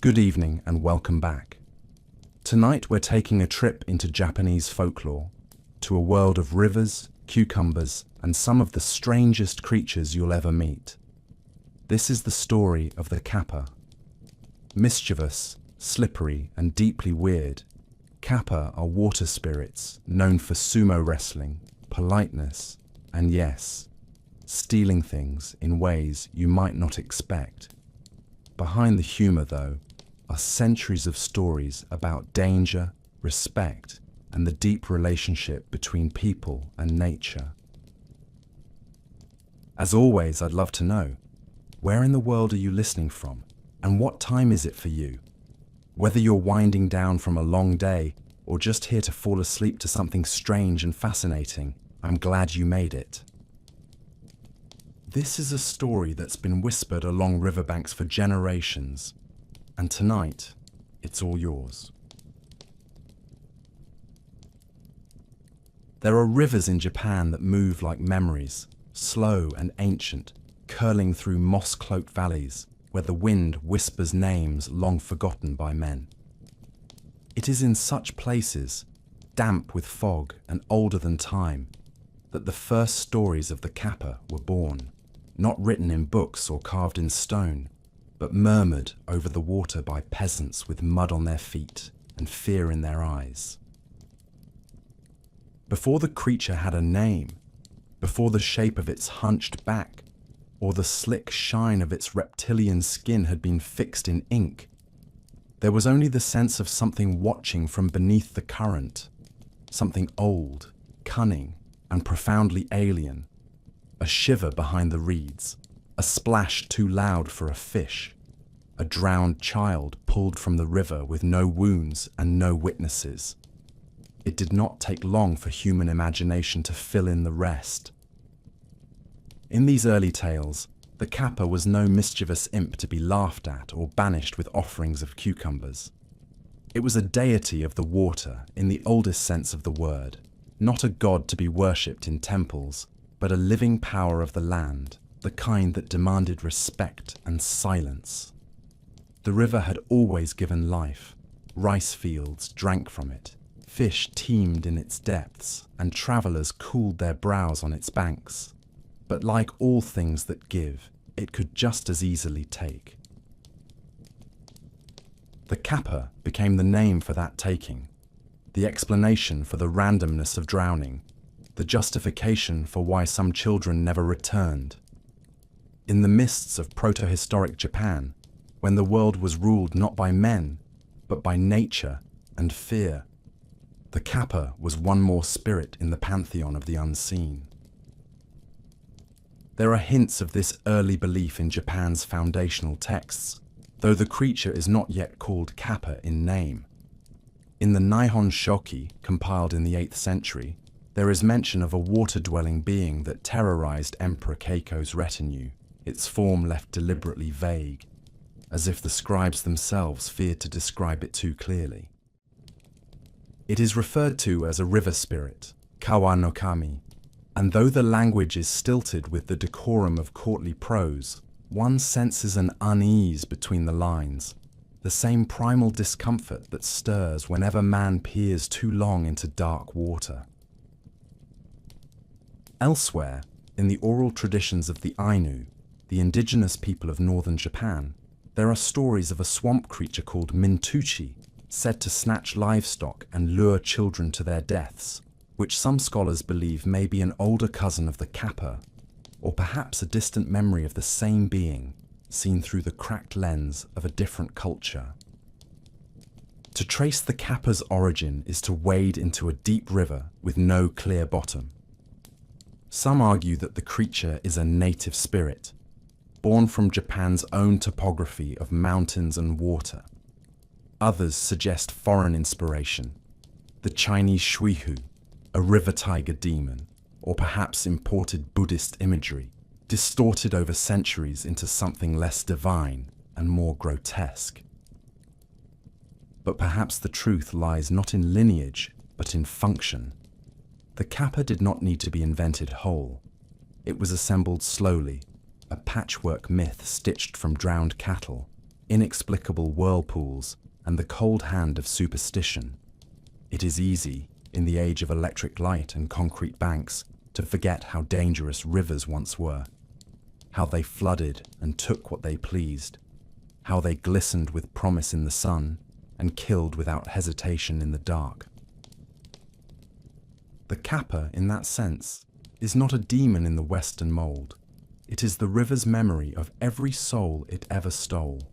Good evening and welcome back. Tonight we're taking a trip into Japanese folklore, to a world of rivers, cucumbers, and some of the strangest creatures you'll ever meet. This is the story of the Kappa. Mischievous, slippery, and deeply weird, Kappa are water spirits known for sumo wrestling, politeness, and yes, stealing things in ways you might not expect. Behind the humor, though, are centuries of stories about danger, respect, and the deep relationship between people and nature. As always, I'd love to know, where in the world are you listening from, and what time is it for you? Whether you're winding down from a long day or just here to fall asleep to something strange and fascinating, I'm glad you made it. This is a story that's been whispered along riverbanks for generations, and tonight, it's all yours. There are rivers in Japan that move like memories, slow and ancient, curling through moss-cloaked valleys where the wind whispers names long forgotten by men. It is in such places, damp with fog and older than time, that the first stories of the Kappa were born, not written in books or carved in stone, but murmured over the water by peasants with mud on their feet and fear in their eyes. Before the creature had a name, before the shape of its hunched back or the slick shine of its reptilian skin had been fixed in ink, there was only the sense of something watching from beneath the current, something old, cunning, and profoundly alien, a shiver behind the reeds, a splash too loud for a fish, a drowned child pulled from the river with no wounds and no witnesses. It did not take long for human imagination to fill in the rest. In these early tales, the Kappa was no mischievous imp to be laughed at or banished with offerings of cucumbers. It was a deity of the water in the oldest sense of the word, not a god to be worshipped in temples, but a living power of the land, the kind that demanded respect and silence. The river had always given life. Rice fields drank from it. Fish teemed in its depths, and travelers cooled their brows on its banks. But like all things that give, it could just as easily take. The Kappa became the name for that taking, the explanation for the randomness of drowning, the justification for why some children never returned. In the mists of protohistoric Japan, when the world was ruled not by men, but by nature and fear, the Kappa was one more spirit in the pantheon of the unseen. There are hints of this early belief in Japan's foundational texts, though the creature is not yet called Kappa in name. In the Nihon Shoki, compiled in the 8th century, there is mention of a water-dwelling being that terrorized Emperor Keiko's retinue, its form left deliberately vague, as if the scribes themselves feared to describe it too clearly. It is referred to as a river spirit, Kawa no Kami, and though the language is stilted with the decorum of courtly prose, one senses an unease between the lines, the same primal discomfort that stirs whenever man peers too long into dark water. Elsewhere, in the oral traditions of the Ainu, the indigenous people of northern Japan, there are stories of a swamp creature called Mintuchi, said to snatch livestock and lure children to their deaths, which some scholars believe may be an older cousin of the Kappa, or perhaps a distant memory of the same being, seen through the cracked lens of a different culture. To trace the Kappa's origin is to wade into a deep river with no clear bottom. Some argue that the creature is a native spirit, born from Japan's own topography of mountains and water. Others suggest foreign inspiration, the Chinese Shuihu, a river tiger demon, or perhaps imported Buddhist imagery, distorted over centuries into something less divine and more grotesque. But perhaps the truth lies not in lineage, but in function. The Kappa did not need to be invented whole. It was assembled slowly, a patchwork myth stitched from drowned cattle, inexplicable whirlpools, and the cold hand of superstition. It is easy, in the age of electric light and concrete banks, to forget how dangerous rivers once were, how they flooded and took what they pleased, how they glistened with promise in the sun and killed without hesitation in the dark. The Kappa, in that sense, is not a demon in the Western mold. It is the river's memory of every soul it ever stole.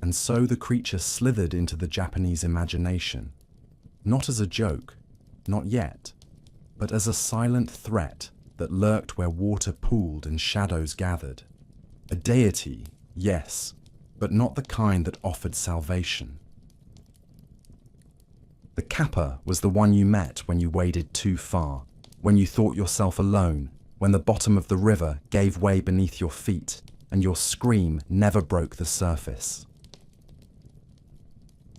And so the creature slithered into the Japanese imagination, not as a joke, not yet, but as a silent threat that lurked where water pooled and shadows gathered. A deity, yes, but not the kind that offered salvation. The Kappa was the one you met when you waded too far, when you thought yourself alone, when the bottom of the river gave way beneath your feet and your scream never broke the surface.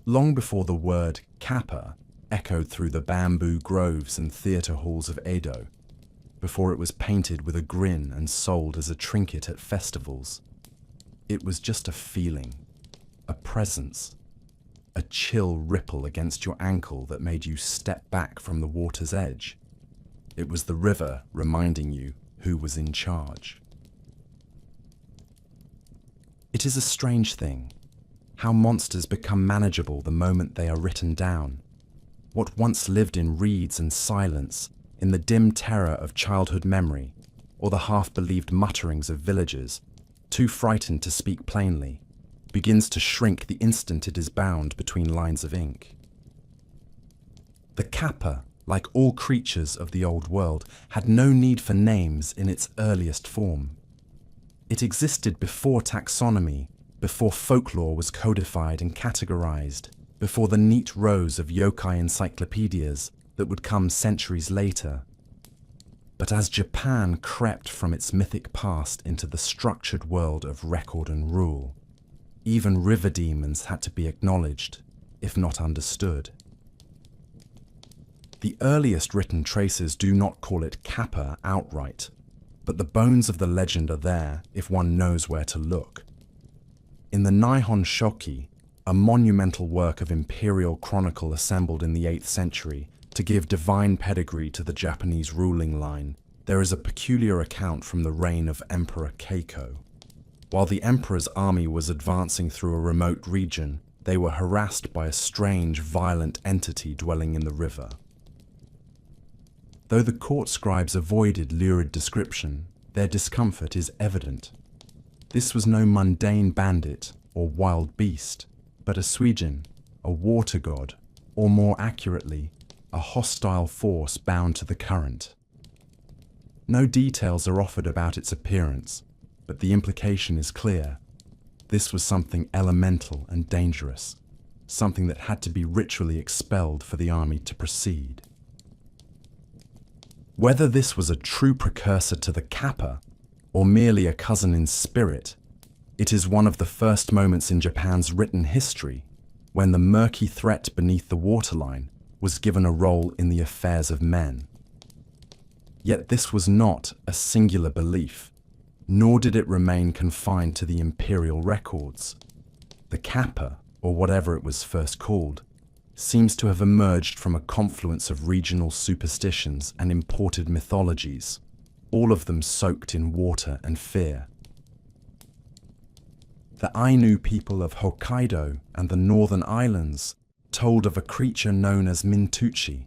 Long before the word Kappa echoed through the bamboo groves and theatre halls of Edo, before it was painted with a grin and sold as a trinket at festivals, it was just a feeling, a presence, a chill ripple against your ankle that made you step back from the water's edge. It was the river reminding you who was in charge. It is a strange thing, how monsters become manageable the moment they are written down. What once lived in reeds and silence, in the dim terror of childhood memory, or the half-believed mutterings of villagers, too frightened to speak plainly, begins to shrink the instant it is bound between lines of ink. The Kappa, like all creatures of the old world, had no need for names in its earliest form. It existed before taxonomy, before folklore was codified and categorized, before the neat rows of yokai encyclopedias that would come centuries later. But as Japan crept from its mythic past into the structured world of record and rule, even river demons had to be acknowledged, if not understood. The earliest written traces do not call it Kappa outright, but the bones of the legend are there if one knows where to look. In the Nihon Shoki, a monumental work of imperial chronicle assembled in the 8th century to give divine pedigree to the Japanese ruling line, there is a peculiar account from the reign of Emperor Keiko. While the emperor's army was advancing through a remote region, they were harassed by a strange, violent entity dwelling in the river. Though the court scribes avoided lurid description, their discomfort is evident. This was no mundane bandit or wild beast, but a Suijin, a water god, or more accurately, a hostile force bound to the current. No details are offered about its appearance, but the implication is clear. This was something elemental and dangerous, something that had to be ritually expelled for the army to proceed. Whether this was a true precursor to the Kappa, or merely a cousin in spirit, it is one of the first moments in Japan's written history when the murky threat beneath the waterline was given a role in the affairs of men. Yet this was not a singular belief, nor did it remain confined to the imperial records. The Kappa, or whatever it was first called, seems to have emerged from a confluence of regional superstitions and imported mythologies, all of them soaked in water and fear. The Ainu people of Hokkaido and the northern islands told of a creature known as Mintuchi,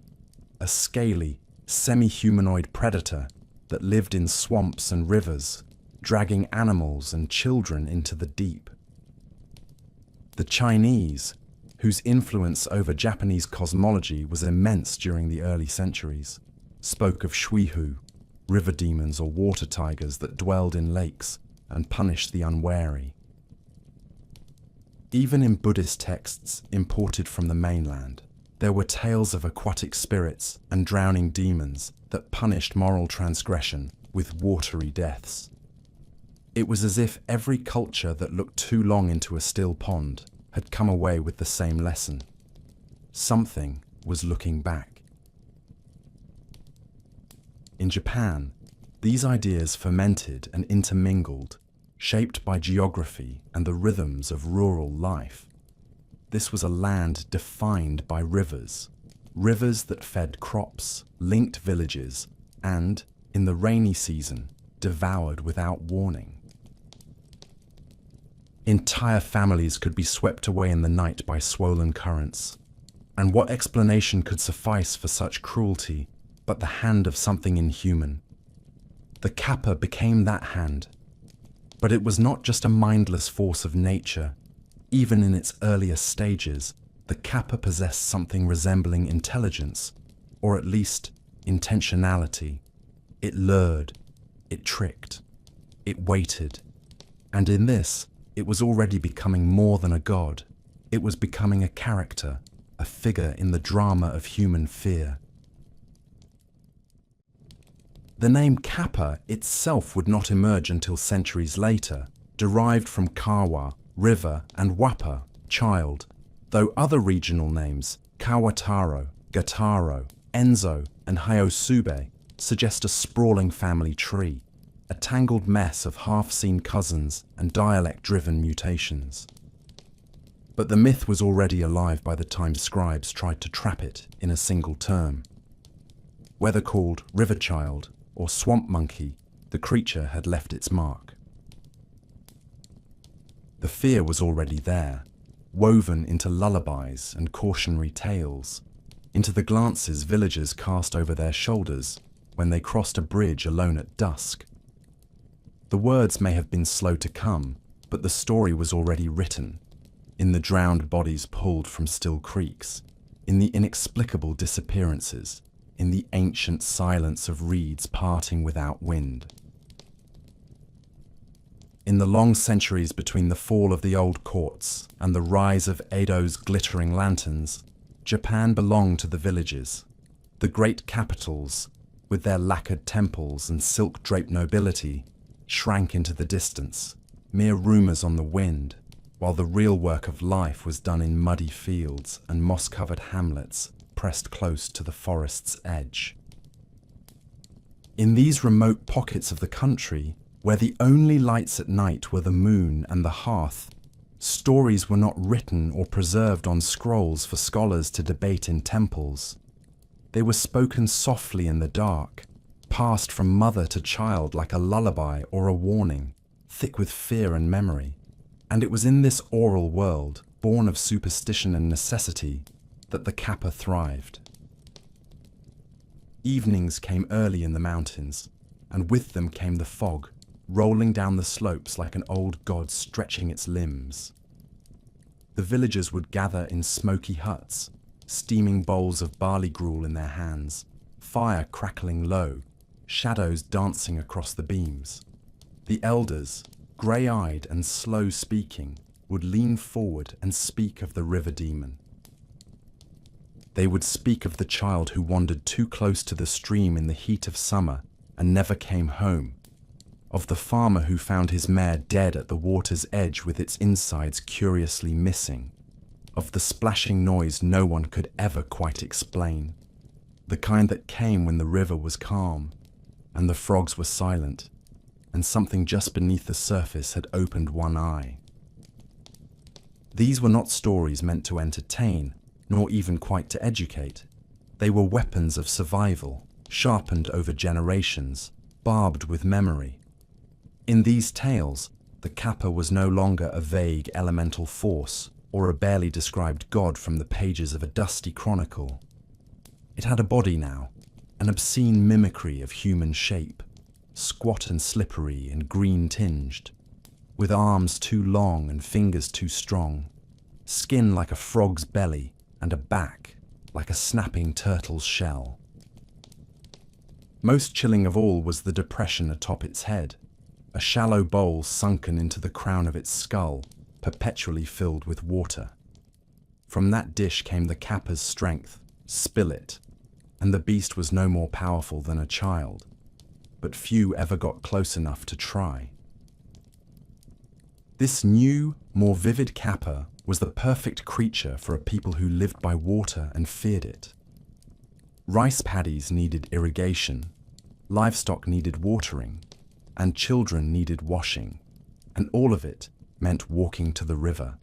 a scaly, semi-humanoid predator that lived in swamps and rivers, dragging animals and children into the deep. The Chinese, whose influence over Japanese cosmology was immense during the early centuries, spoke of shuihu, river demons or water tigers that dwelled in lakes and punished the unwary. Even in Buddhist texts imported from the mainland, there were tales of aquatic spirits and drowning demons that punished moral transgression with watery deaths. It was as if every culture that looked too long into a still pond had come away with the same lesson. Something was looking back. In Japan, these ideas fermented and intermingled, shaped by geography and the rhythms of rural life. This was a land defined by rivers, rivers that fed crops, linked villages, and, in the rainy season, devoured without warning. Entire families could be swept away in the night by swollen currents. And what explanation could suffice for such cruelty but the hand of something inhuman? The Kappa became that hand. But it was not just a mindless force of nature. Even in its earliest stages, the Kappa possessed something resembling intelligence, or at least intentionality. It lured, it tricked, it waited. And in this, it was already becoming more than a god. It was becoming a character, a figure in the drama of human fear. The name Kappa itself would not emerge until centuries later, derived from Kawa, river, and Wapa, child, though other regional names, Kawataro, Gataro, Enzo, and Hyosube, suggest a sprawling family tree, a tangled mess of half-seen cousins and dialect-driven mutations. But the myth was already alive by the time scribes tried to trap it in a single term. Whether called river child or swamp monkey, the creature had left its mark. The fear was already there, woven into lullabies and cautionary tales, into the glances villagers cast over their shoulders when they crossed a bridge alone at dusk. The words may have been slow to come, but the story was already written, in the drowned bodies pulled from still creeks, in the inexplicable disappearances, in the ancient silence of reeds parting without wind. In the long centuries between the fall of the old courts and the rise of Edo's glittering lanterns, Japan belonged to the villages. The great capitals, with their lacquered temples and silk-draped nobility, shrank into the distance, mere rumors on the wind, while the real work of life was done in muddy fields and moss-covered hamlets pressed close to the forest's edge. In these remote pockets of the country, where the only lights at night were the moon and the hearth, stories were not written or preserved on scrolls for scholars to debate in temples. They were spoken softly in the dark, passed from mother to child like a lullaby or a warning, thick with fear and memory. And it was in this oral world, born of superstition and necessity, that the Kappa thrived. Evenings came early in the mountains, and with them came the fog, rolling down the slopes like an old god stretching its limbs. The villagers would gather in smoky huts, steaming bowls of barley gruel in their hands, fire crackling low, shadows dancing across the beams. The elders, grey-eyed and slow-speaking, would lean forward and speak of the river demon. They would speak of the child who wandered too close to the stream in the heat of summer and never came home, of the farmer who found his mare dead at the water's edge with its insides curiously missing, of the splashing noise no one could ever quite explain, the kind that came when the river was calm and the frogs were silent, and something just beneath the surface had opened one eye. These were not stories meant to entertain, nor even quite to educate. They were weapons of survival, sharpened over generations, barbed with memory. In these tales, the Kappa was no longer a vague elemental force or a barely described god from the pages of a dusty chronicle. It had a body now, an obscene mimicry of human shape, squat and slippery and green-tinged, with arms too long and fingers too strong, skin like a frog's belly, and a back like a snapping turtle's shell. Most chilling of all was the depression atop its head, a shallow bowl sunken into the crown of its skull, perpetually filled with water. From that dish came the Kappa's strength, spill it, and the beast was no more powerful than a child, but few ever got close enough to try. This new, more vivid Kappa was the perfect creature for a people who lived by water and feared it. Rice paddies needed irrigation, livestock needed watering, and children needed washing. and all of it meant walking to the river.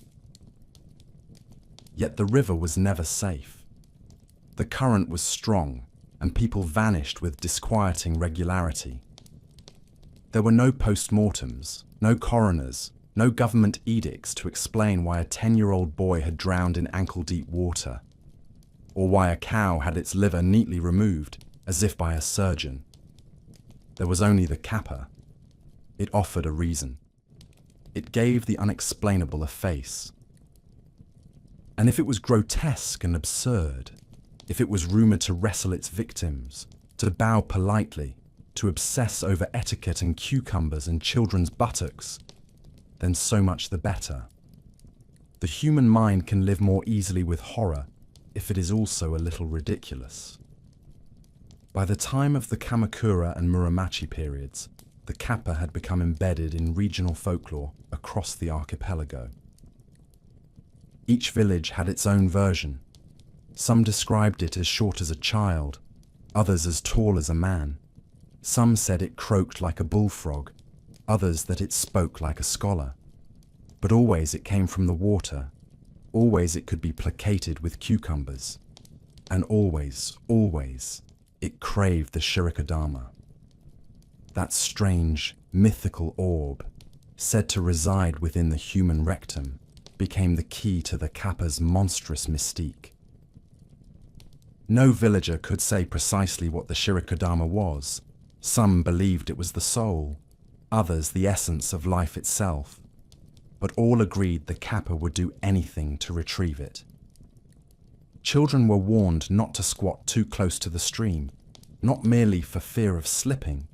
Yet the river was never safe. The current was strong, and people vanished with disquieting regularity. There were no post-mortems, no coroners, no government edicts to explain why a 10-year-old boy had drowned in ankle-deep water, or why a cow had its liver neatly removed, as if by a surgeon. There was only the Kappa. It offered a reason. It gave the unexplainable a face. And if it was grotesque and absurd, if it was rumored to wrestle its victims, to bow politely, to obsess over etiquette and cucumbers and children's buttocks, then so much the better. The human mind can live more easily with horror if it is also a little ridiculous. By the time of the Kamakura and Muromachi periods, the Kappa had become embedded in regional folklore across the archipelago. Each village had its own version. Some described it as short as a child, others as tall as a man. Some said it croaked like a bullfrog, others that it spoke like a scholar. But always it came from the water, always it could be placated with cucumbers, and always, always, it craved the Shirikodama. That strange, mythical orb, said to reside within the human rectum, became the key to the Kappa's monstrous mystique. No villager could say precisely what the Shirikodama was. Some believed it was the soul, others the essence of life itself, but all agreed the Kappa would do anything to retrieve it. Children were warned not to squat too close to the stream, not merely for fear of slipping,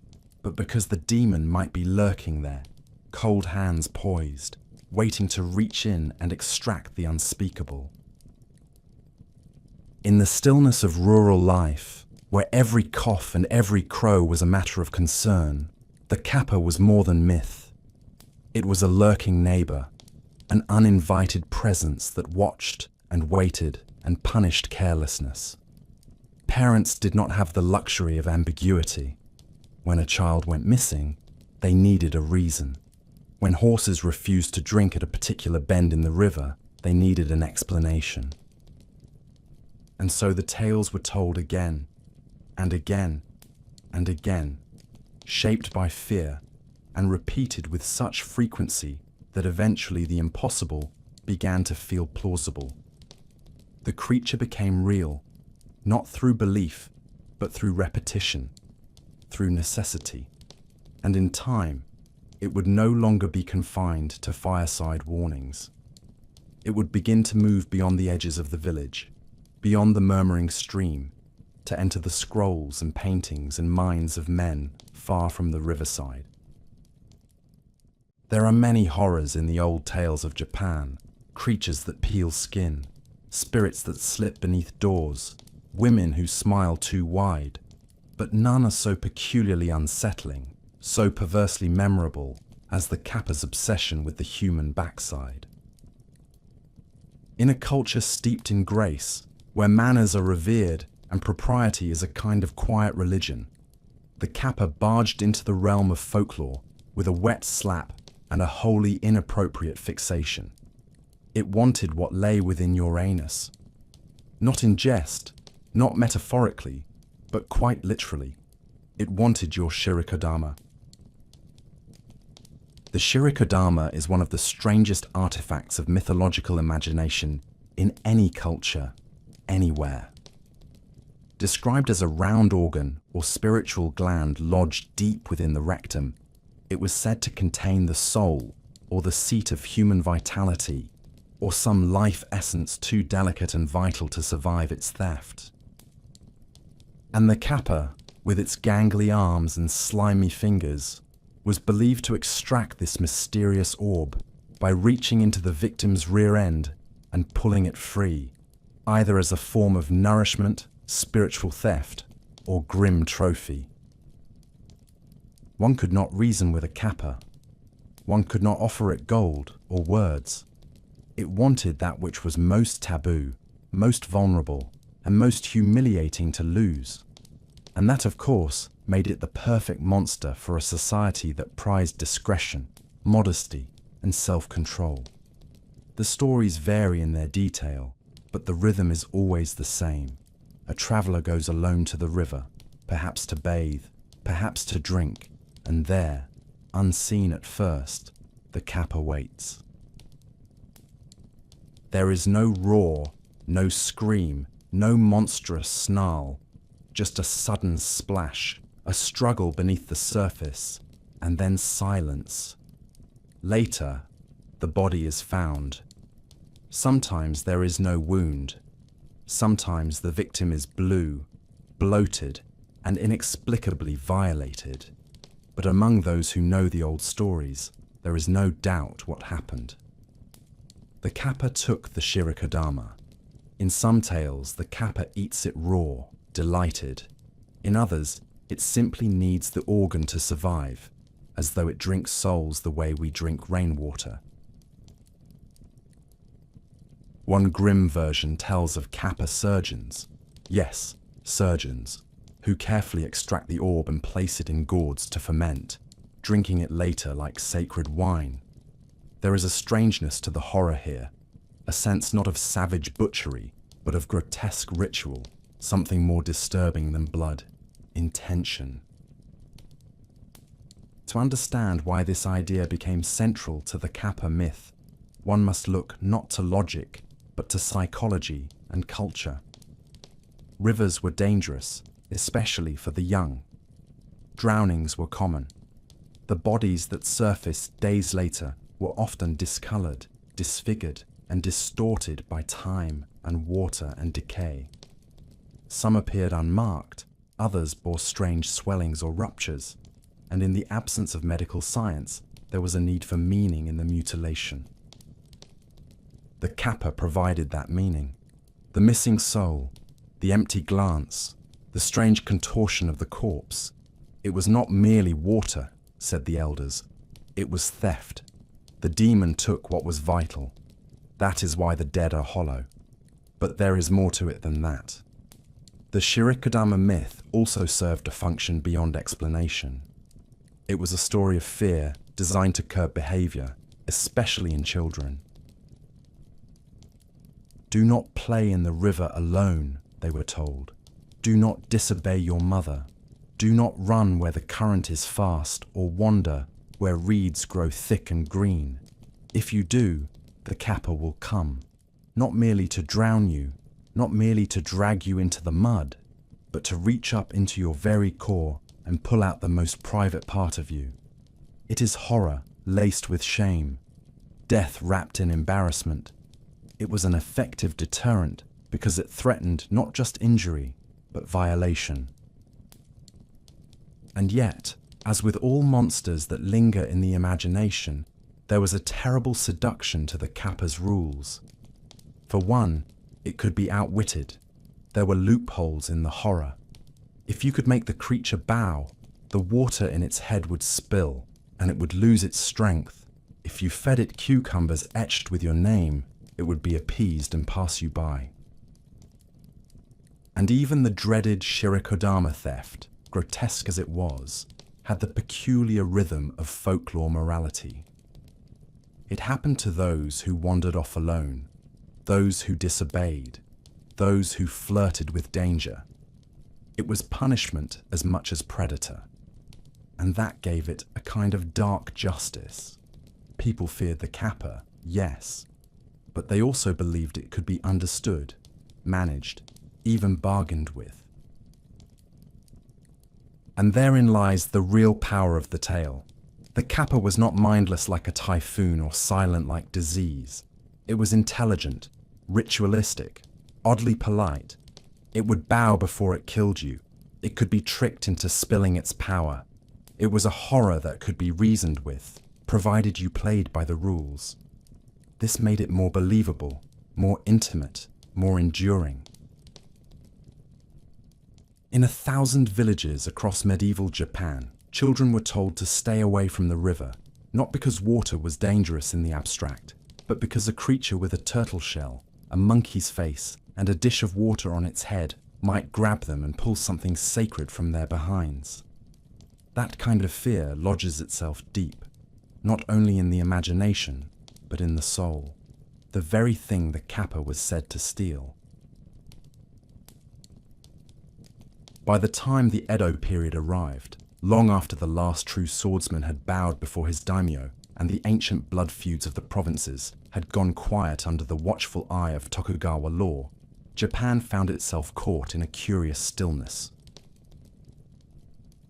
but because the demon might be lurking there, cold hands poised, waiting to reach in and extract the unspeakable. In the stillness of rural life, where every cough and every crow was a matter of concern, the Kappa was more than myth. It was a lurking neighbor, an uninvited presence that watched and waited and punished carelessness. Parents did not have the luxury of ambiguity. When a child went missing, they needed a reason. When horses refused to drink at a particular bend in the river, they needed an explanation. And so the tales were told again, and again, and again, shaped by fear, and repeated with such frequency that eventually the impossible began to feel plausible. The creature became real, not through belief, but through repetition, through necessity, and in time, it would no longer be confined to fireside warnings. It would begin to move beyond the edges of the village, beyond the murmuring stream, to enter the scrolls and paintings and minds of men far from the riverside. There are many horrors in the old tales of Japan, creatures that peel skin, spirits that slip beneath doors, women who smile too wide, but none are so peculiarly unsettling, so perversely memorable as the Kappa's obsession with the human backside. In a culture steeped in grace, where manners are revered and propriety is a kind of quiet religion, the Kappa barged into the realm of folklore with a wet slap and a wholly inappropriate fixation. It wanted what lay within your anus. Not in jest, not metaphorically, but quite literally. It wanted your Shirikodama. The Shirikodama is one of the strangest artifacts of mythological imagination in any culture, anywhere. Described as a round organ or spiritual gland lodged deep within the rectum, it was said to contain the soul or the seat of human vitality or some life essence too delicate and vital to survive its theft. And the Kappa, with its gangly arms and slimy fingers, was believed to extract this mysterious orb by reaching into the victim's rear end and pulling it free, either as a form of nourishment, spiritual theft, or grim trophy. One could not reason with a Kappa. One could not offer it gold or words. It wanted that which was most taboo, most vulnerable, and most humiliating to lose. And that, of course, made it the perfect monster for a society that prized discretion, modesty, and self-control. The stories vary in their detail, but the rhythm is always the same. A traveler goes alone to the river, perhaps to bathe, perhaps to drink, and there, unseen at first, the Kappa waits. There is no roar, no scream, no monstrous snarl, just a sudden splash, a struggle beneath the surface, and then silence. Later, the body is found. Sometimes there is no wound. Sometimes the victim is blue, bloated, and inexplicably violated. But among those who know the old stories, there is no doubt what happened. The Kappa took the Shirikodama. In some tales, the Kappa eats it raw, delighted. In others, it simply needs the organ to survive, as though it drinks souls the way we drink rainwater. One grim version tells of Kappa surgeons, yes, surgeons, who carefully extract the orb and place it in gourds to ferment, drinking it later like sacred wine. There is a strangeness to the horror here, a sense not of savage butchery, but of grotesque ritual, something more disturbing than blood, intention. To understand why this idea became central to the Kappa myth, one must look not to logic, but to psychology and culture. Rivers were dangerous, especially for the young. Drownings were common. The bodies that surfaced days later were often discolored, disfigured, and distorted by time and water and decay. Some appeared unmarked, others bore strange swellings or ruptures, and in the absence of medical science, there was a need for meaning in the mutilation. The Kappa provided that meaning. The missing soul, the empty glance, the strange contortion of the corpse. It was not merely water, said the elders. It was theft. The demon took what was vital. That is why the dead are hollow. But there is more to it than that. The Shirikodama myth also served a function beyond explanation. It was a story of fear designed to curb behavior, especially in children. Do not play in the river alone, they were told. Do not disobey your mother. Do not run where the current is fast or wander where reeds grow thick and green. If you do, the Kappa will come, not merely to drown you, not merely to drag you into the mud, but to reach up into your very core and pull out the most private part of you. It is horror laced with shame, death wrapped in embarrassment. It was an effective deterrent because it threatened not just injury, but violation. And yet, as with all monsters that linger in the imagination, there was a terrible seduction to the Kappa's rules. For one, it could be outwitted. There were loopholes in the horror. If you could make the creature bow, the water in its head would spill, and it would lose its strength. If you fed it cucumbers etched with your name, it would be appeased and pass you by. And even the dreaded Shirikodama theft, grotesque as it was, had the peculiar rhythm of folklore morality. It happened to those who wandered off alone, those who disobeyed, those who flirted with danger. It was punishment as much as predator, and that gave it a kind of dark justice. People feared the Kappa, yes, but they also believed it could be understood, managed, even bargained with. And therein lies the real power of the tale. The Kappa was not mindless like a typhoon or silent like disease. It was intelligent, ritualistic, oddly polite. It would bow before it killed you. It could be tricked into spilling its power. It was a horror that could be reasoned with, provided you played by the rules. This made it more believable, more intimate, more enduring. In 1,000 villages across medieval Japan, children were told to stay away from the river, not because water was dangerous in the abstract, but because a creature with a turtle shell, a monkey's face, and a dish of water on its head might grab them and pull something sacred from their behinds. That kind of fear lodges itself deep. not only in the imagination, but in the soul, the very thing the Kappa was said to steal. By the time the Edo period arrived, long after the last true swordsman had bowed before his daimyo and the ancient blood feuds of the provinces had gone quiet under the watchful eye of Tokugawa law, Japan found itself caught in a curious stillness.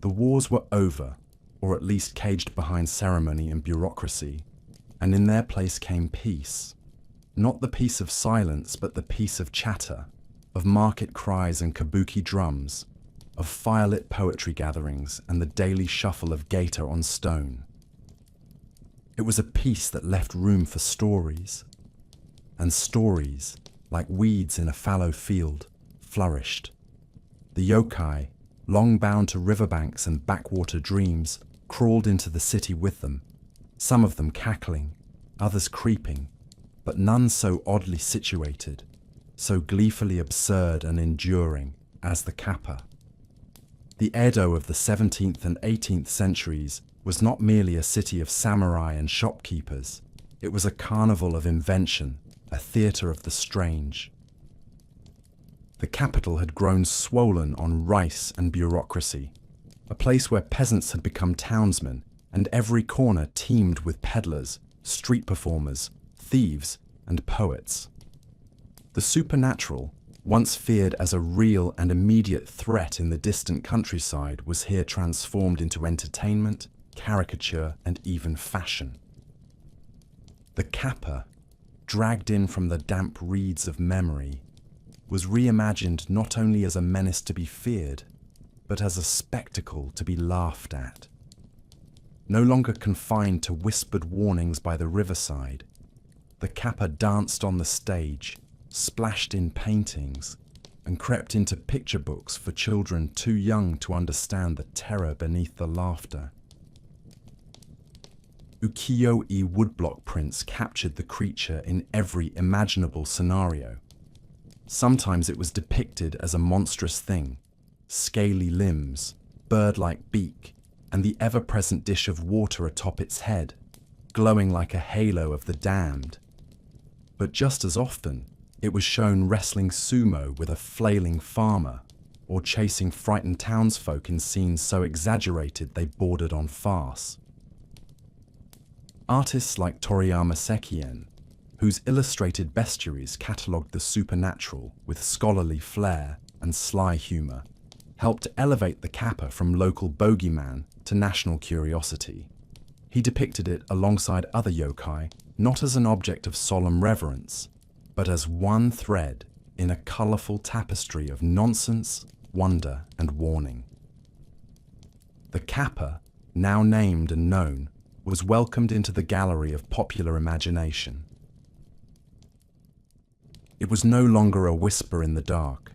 The wars were over, or at least caged behind ceremony and bureaucracy, and in their place came peace. Not the peace of silence, but the peace of chatter, of market cries and kabuki drums, of firelit poetry gatherings and the daily shuffle of gaiter on stone. It was a peace that left room for stories, and stories, like weeds in a fallow field, flourished. The yokai, long bound to riverbanks and backwater dreams, crawled into the city with them, some of them cackling, others creeping, but none so oddly situated, so gleefully absurd and enduring as the Kappa. The Edo of the 17th and 18th centuries was not merely a city of samurai and shopkeepers. It was a carnival of invention, a theatre of the strange. The capital had grown swollen on rice and bureaucracy, a place where peasants had become townsmen, and every corner teemed with peddlers, street performers, thieves, and poets. The supernatural, once feared as a real and immediate threat in the distant countryside, was here transformed into entertainment, caricature, and even fashion. The Kappa, dragged in from the damp reeds of memory, was reimagined not only as a menace to be feared, but as a spectacle to be laughed at. No longer confined to whispered warnings by the riverside, the Kappa danced on the stage, splashed in paintings, and crept into picture books for children too young to understand the terror beneath the laughter. Ukiyo-e woodblock prints captured the creature in every imaginable scenario. Sometimes it was depicted as a monstrous thing, scaly limbs, bird-like beak, and the ever-present dish of water atop its head, glowing like a halo of the damned. But just as often, it was shown wrestling sumo with a flailing farmer, or chasing frightened townsfolk in scenes so exaggerated they bordered on farce. Artists like Toriyama Sekien, whose illustrated bestiaries catalogued the supernatural with scholarly flair and sly humour, helped elevate the Kappa from local bogeyman to national curiosity. He depicted it alongside other yokai, not as an object of solemn reverence, but as one thread in a colourful tapestry of nonsense, wonder, and warning. The Kappa, now named and known, was welcomed into the gallery of popular imagination. It was no longer a whisper in the dark.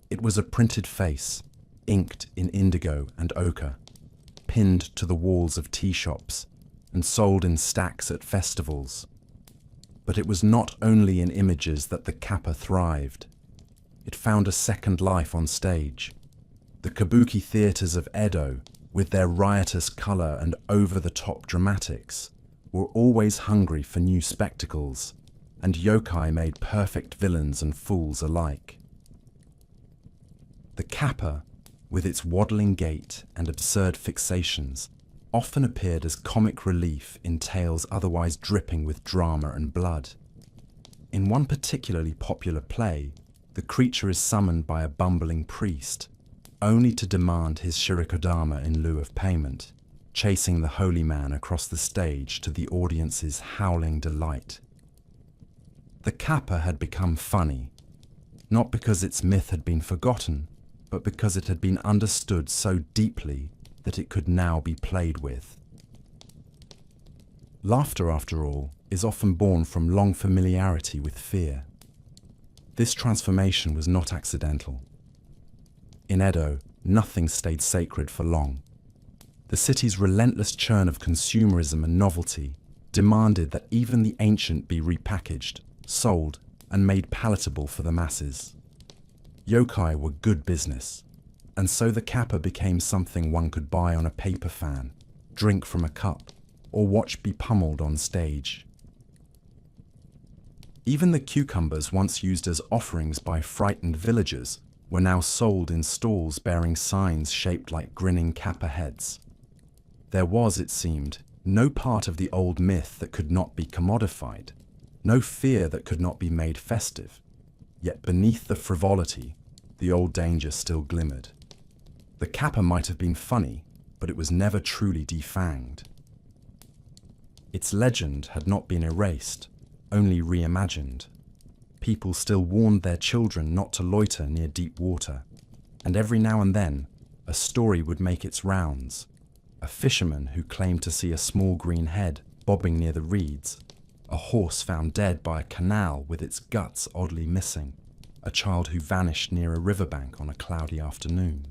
It was a printed face, inked in indigo and ochre, pinned to the walls of tea shops, and sold in stacks at festivals. But it was not only in images that the Kappa thrived. It found a second life on stage. The kabuki theatres of Edo, with their riotous colour and over-the-top dramatics, were always hungry for new spectacles, and yokai made perfect villains and fools alike. The Kappa, with its waddling gait and absurd fixations, often appeared as comic relief in tales otherwise dripping with drama and blood. In one particularly popular play, the creature is summoned by a bumbling priest, only to demand his shirikodama in lieu of payment, chasing the holy man across the stage to the audience's howling delight. The Kappa had become funny, not because its myth had been forgotten, but because it had been understood so deeply that it could now be played with. Laughter, after all, is often born from long familiarity with fear. This transformation was not accidental. In Edo, nothing stayed sacred for long. The city's relentless churn of consumerism and novelty demanded that even the ancient be repackaged, sold, and made palatable for the masses. Yokai were good business, and so the Kappa became something one could buy on a paper fan, drink from a cup, or watch be pummeled on stage. Even the cucumbers once used as offerings by frightened villagers were now sold in stalls bearing signs shaped like grinning Kappa heads. There was, it seemed, no part of the old myth that could not be commodified, no fear that could not be made festive. Yet beneath the frivolity, the old danger still glimmered. The Kappa might have been funny, but it was never truly defanged. Its legend had not been erased, only reimagined. People still warned their children not to loiter near deep water, and every now and then, a story would make its rounds. A fisherman who claimed to see a small green head bobbing near the reeds, a horse found dead by a canal with its guts oddly missing, a child who vanished near a riverbank on a cloudy afternoon.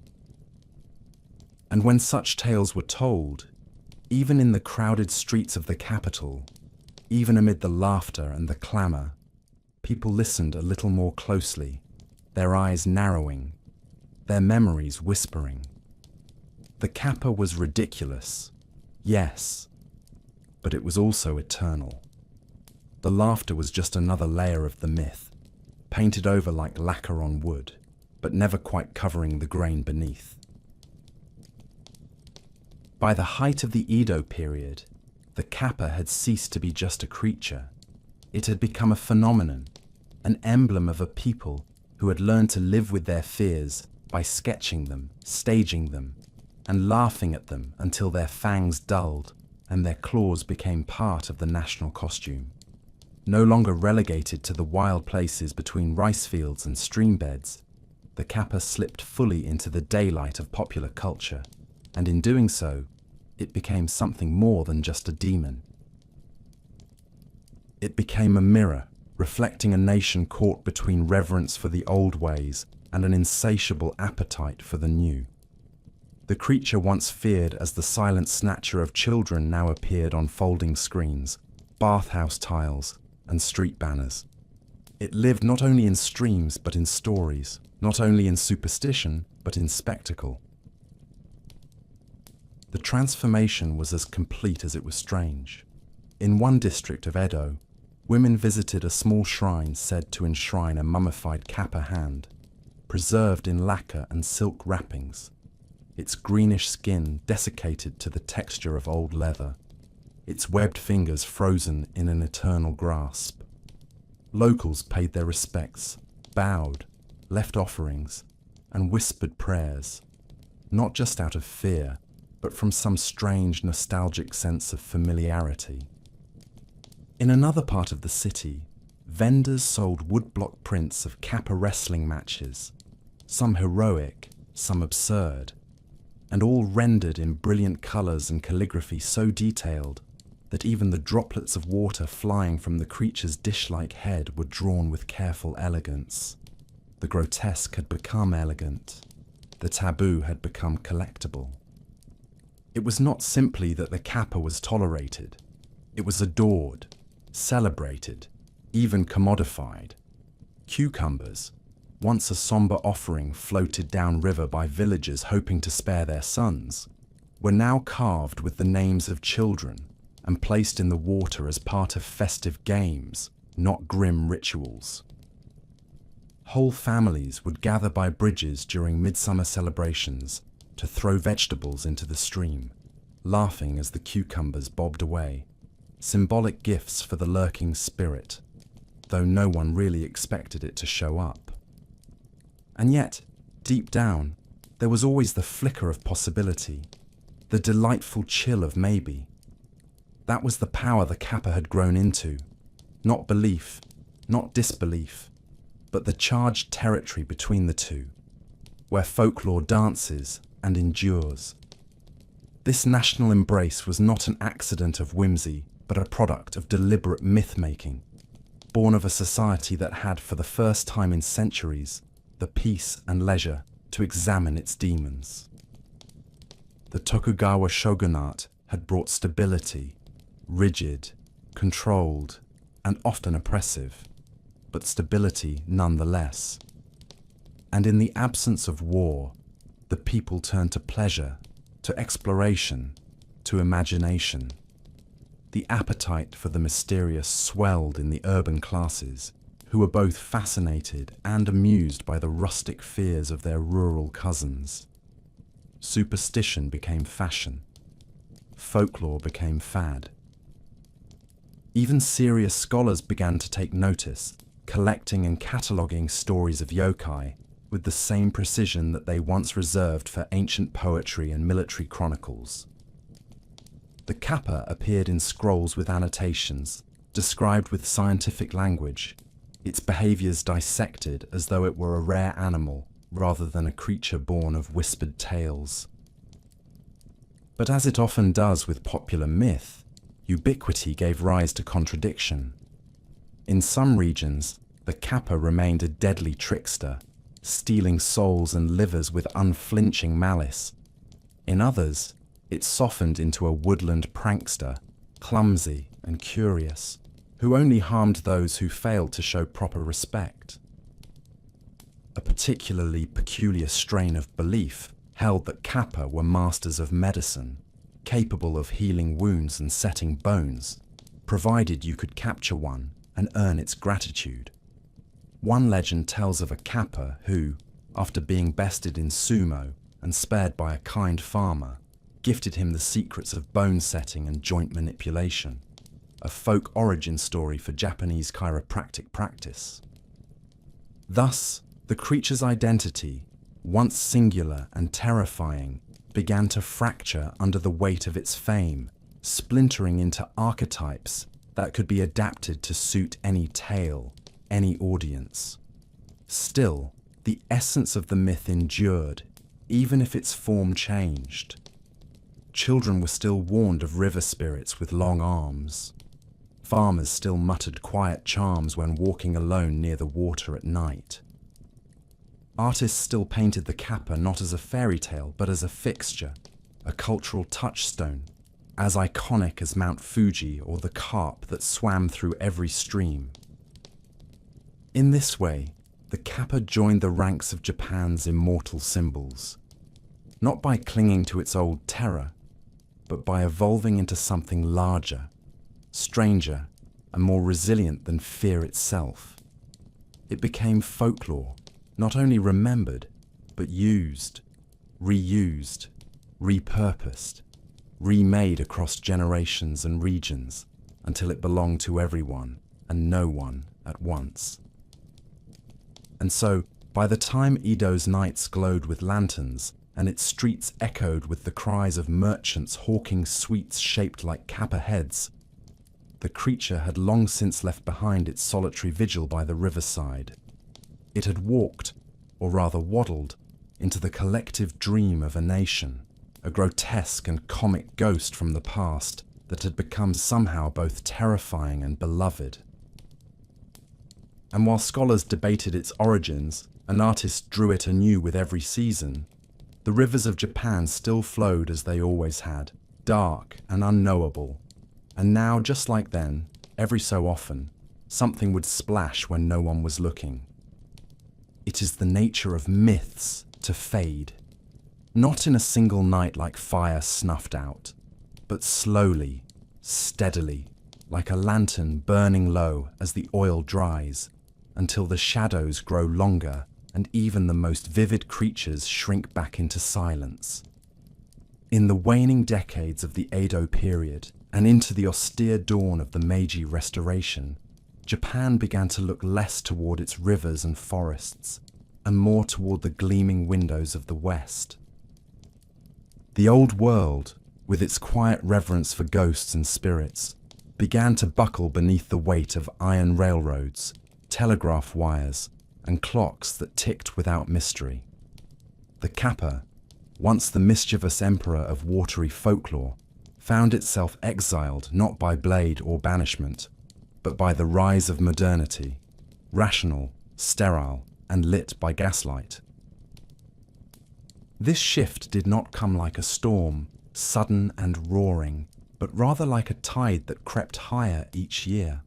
And when such tales were told, even in the crowded streets of the capital, even amid the laughter and the clamour, people listened a little more closely, their eyes narrowing, their memories whispering. The Kappa was ridiculous, yes, but it was also eternal. The laughter was just another layer of the myth, painted over like lacquer on wood, but never quite covering the grain beneath. By the height of the Edo period, the Kappa had ceased to be just a creature. It had become a phenomenon, an emblem of a people who had learned to live with their fears by sketching them, staging them, and laughing at them until their fangs dulled and their claws became part of the national costume. No longer relegated to the wild places between rice fields and stream beds, the Kappa slipped fully into the daylight of popular culture, and in doing so, it became something more than just a demon. It became a mirror, reflecting a nation caught between reverence for the old ways and an insatiable appetite for the new. The creature once feared as the silent snatcher of children now appeared on folding screens, bathhouse tiles, and street banners. It lived not only in streams but in stories, not only in superstition but in spectacle. The transformation was as complete as it was strange. In one district of Edo, women visited a small shrine said to enshrine a mummified Kappa hand, preserved in lacquer and silk wrappings, its greenish skin desiccated to the texture of old leather, its webbed fingers frozen in an eternal grasp. Locals paid their respects, bowed, left offerings, and whispered prayers, not just out of fear, but from some strange nostalgic sense of familiarity. In another part of the city, vendors sold woodblock prints of Kappa wrestling matches, some heroic, some absurd, and all rendered in brilliant colours and calligraphy so detailed that even the droplets of water flying from the creature's dish-like head were drawn with careful elegance. The grotesque had become elegant. The taboo had become collectible. It was not simply that the Kappa was tolerated. It was adored, celebrated, even commodified. Cucumbers, once a somber offering floated downriver by villagers hoping to spare their sons, were now carved with the names of children and placed in the water as part of festive games, not grim rituals. Whole families would gather by bridges during midsummer celebrations to throw vegetables into the stream, laughing as the cucumbers bobbed away, symbolic gifts for the lurking spirit, though no one really expected it to show up. And yet, deep down, there was always the flicker of possibility, the delightful chill of maybe. That was the power the Kappa had grown into, not belief, not disbelief, but the charged territory between the two, where folklore dances and endures. This national embrace was not an accident of whimsy, but a product of deliberate myth-making, born of a society that had, for the first time in centuries, the peace and leisure to examine its demons. The Tokugawa shogunate had brought stability, rigid, controlled, and often oppressive, but stability nonetheless. And in the absence of war, the people turned to pleasure, to exploration, to imagination. The appetite for the mysterious swelled in the urban classes, who were both fascinated and amused by the rustic fears of their rural cousins. Superstition became fashion. Folklore became fad. Even serious scholars began to take notice, collecting and cataloguing stories of yokai with the same precision that they once reserved for ancient poetry and military chronicles. The Kappa appeared in scrolls with annotations, described with scientific language, its behaviors dissected as though it were a rare animal rather than a creature born of whispered tales. But as it often does with popular myth, ubiquity gave rise to contradiction. In some regions, the Kappa remained a deadly trickster, stealing souls and livers with unflinching malice. In others, it softened into a woodland prankster, clumsy and curious, who only harmed those who failed to show proper respect. A particularly peculiar strain of belief held that Kappa were masters of medicine, capable of healing wounds and setting bones, provided you could capture one and earn its gratitude. One legend tells of a Kappa who, after being bested in sumo and spared by a kind farmer, gifted him the secrets of bone setting and joint manipulation, a folk origin story for Japanese chiropractic practice. Thus, the creature's identity, once singular and terrifying, began to fracture under the weight of its fame, splintering into archetypes that could be adapted to suit any tale, any audience. Still, the essence of the myth endured, even if its form changed. Children were still warned of river spirits with long arms. Farmers still muttered quiet charms when walking alone near the water at night. Artists still painted the Kappa not as a fairy tale, but as a fixture, a cultural touchstone, as iconic as Mount Fuji or the carp that swam through every stream. In this way, the Kappa joined the ranks of Japan's immortal symbols, not by clinging to its old terror, but by evolving into something larger, stranger, and more resilient than fear itself. It became folklore, not only remembered, but used, reused, repurposed, remade across generations and regions until it belonged to everyone and no one at once. And so, by the time Edo's nights glowed with lanterns and its streets echoed with the cries of merchants hawking sweets shaped like Kappa heads, the creature had long since left behind its solitary vigil by the riverside. It had walked, or rather waddled, into the collective dream of a nation, a grotesque and comic ghost from the past that had become somehow both terrifying and beloved. And while scholars debated its origins and artists drew it anew with every season, the rivers of Japan still flowed as they always had, dark and unknowable. And now, just like then, every so often, something would splash when no one was looking. It is the nature of myths to fade, not in a single night like fire snuffed out, but slowly, steadily, like a lantern burning low as the oil dries, until the shadows grow longer and even the most vivid creatures shrink back into silence. In the waning decades of the Edo period and into the austere dawn of the Meiji Restoration, Japan began to look less toward its rivers and forests and more toward the gleaming windows of the West. The old world, with its quiet reverence for ghosts and spirits, began to buckle beneath the weight of iron railroads, telegraph wires, and clocks that ticked without mystery. The Kappa, once the mischievous emperor of watery folklore, found itself exiled not by blade or banishment, but by the rise of modernity, rational, sterile, and lit by gaslight. This shift did not come like a storm, sudden and roaring, but rather like a tide that crept higher each year.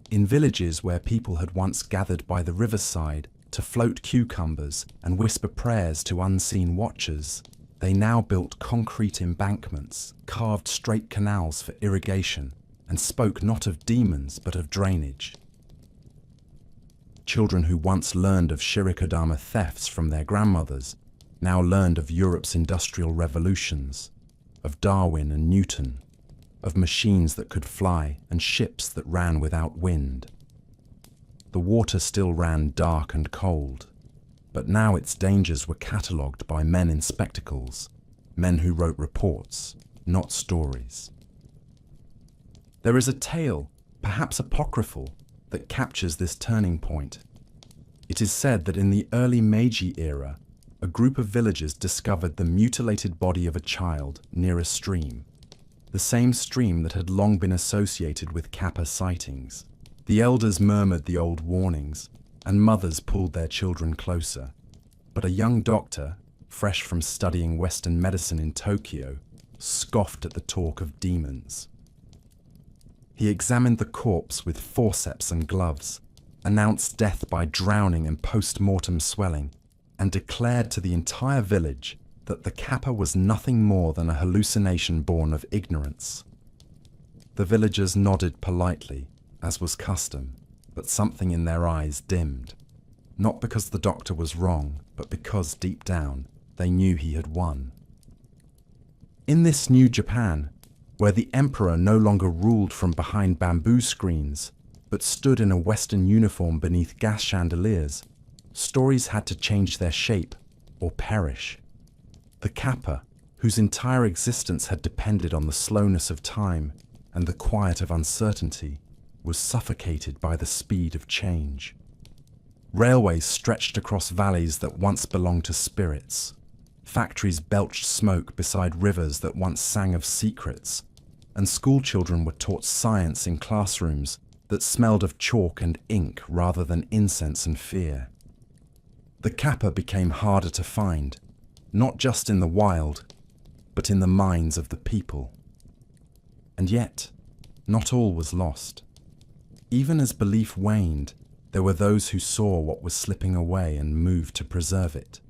In villages where people had once gathered by the riverside to float cucumbers and whisper prayers to unseen watchers, They now built concrete embankments, carved straight canals for irrigation, and spoke not of demons but of drainage. Children who once learned of shirikodama thefts from their grandmothers now learned of Europe's industrial revolutions, of Darwin and Newton, of machines that could fly and ships that ran without wind. The water still ran dark and cold, but now its dangers were catalogued by men in spectacles, men who wrote reports, not stories. There is a tale, perhaps apocryphal, that captures this turning point. It is said that in the early Meiji era, a group of villagers discovered the mutilated body of a child near a stream, the same stream that had long been associated with Kappa sightings. The elders murmured the old warnings, and mothers pulled their children closer. But a young doctor, fresh from studying Western medicine in Tokyo, scoffed at the talk of demons. He examined the corpse with forceps and gloves, announced death by drowning and post-mortem swelling, and declared to the entire village that the Kappa was nothing more than a hallucination born of ignorance. The villagers nodded politely, as was custom, but something in their eyes dimmed. Not because the doctor was wrong, but because deep down they knew he had won. In this new Japan, where the emperor no longer ruled from behind bamboo screens, but stood in a Western uniform beneath gas chandeliers, stories had to change their shape or perish. The Kappa, whose entire existence had depended on the slowness of time and the quiet of uncertainty, was suffocated by the speed of change. Railways stretched across valleys that once belonged to spirits. Factories belched smoke beside rivers that once sang of secrets, and schoolchildren were taught science in classrooms that smelled of chalk and ink rather than incense and fear. The Kappa became harder to find, not just in the wild, but in the minds of the people. And yet, not all was lost. Even as belief waned, there were those who saw what was slipping away and moved to preserve it.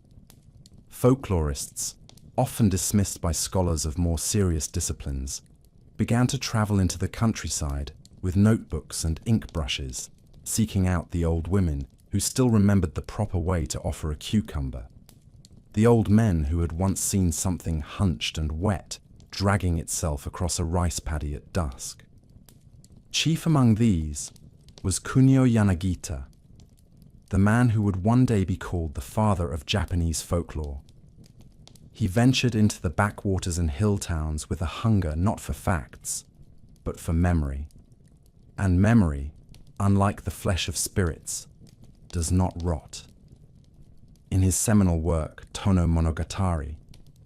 Folklorists, often dismissed by scholars of more serious disciplines, began to travel into the countryside with notebooks and ink brushes, seeking out the old women who still remembered the proper way to offer a cucumber, the old men who had once seen something hunched and wet dragging itself across a rice paddy at dusk. Chief among these was Kunio Yanagita, the man who would one day be called the father of Japanese folklore. He ventured into the backwaters and hill towns with a hunger not for facts, but for memory. And memory, unlike the flesh of spirits, does not rot. In his seminal work, Tono Monogatari,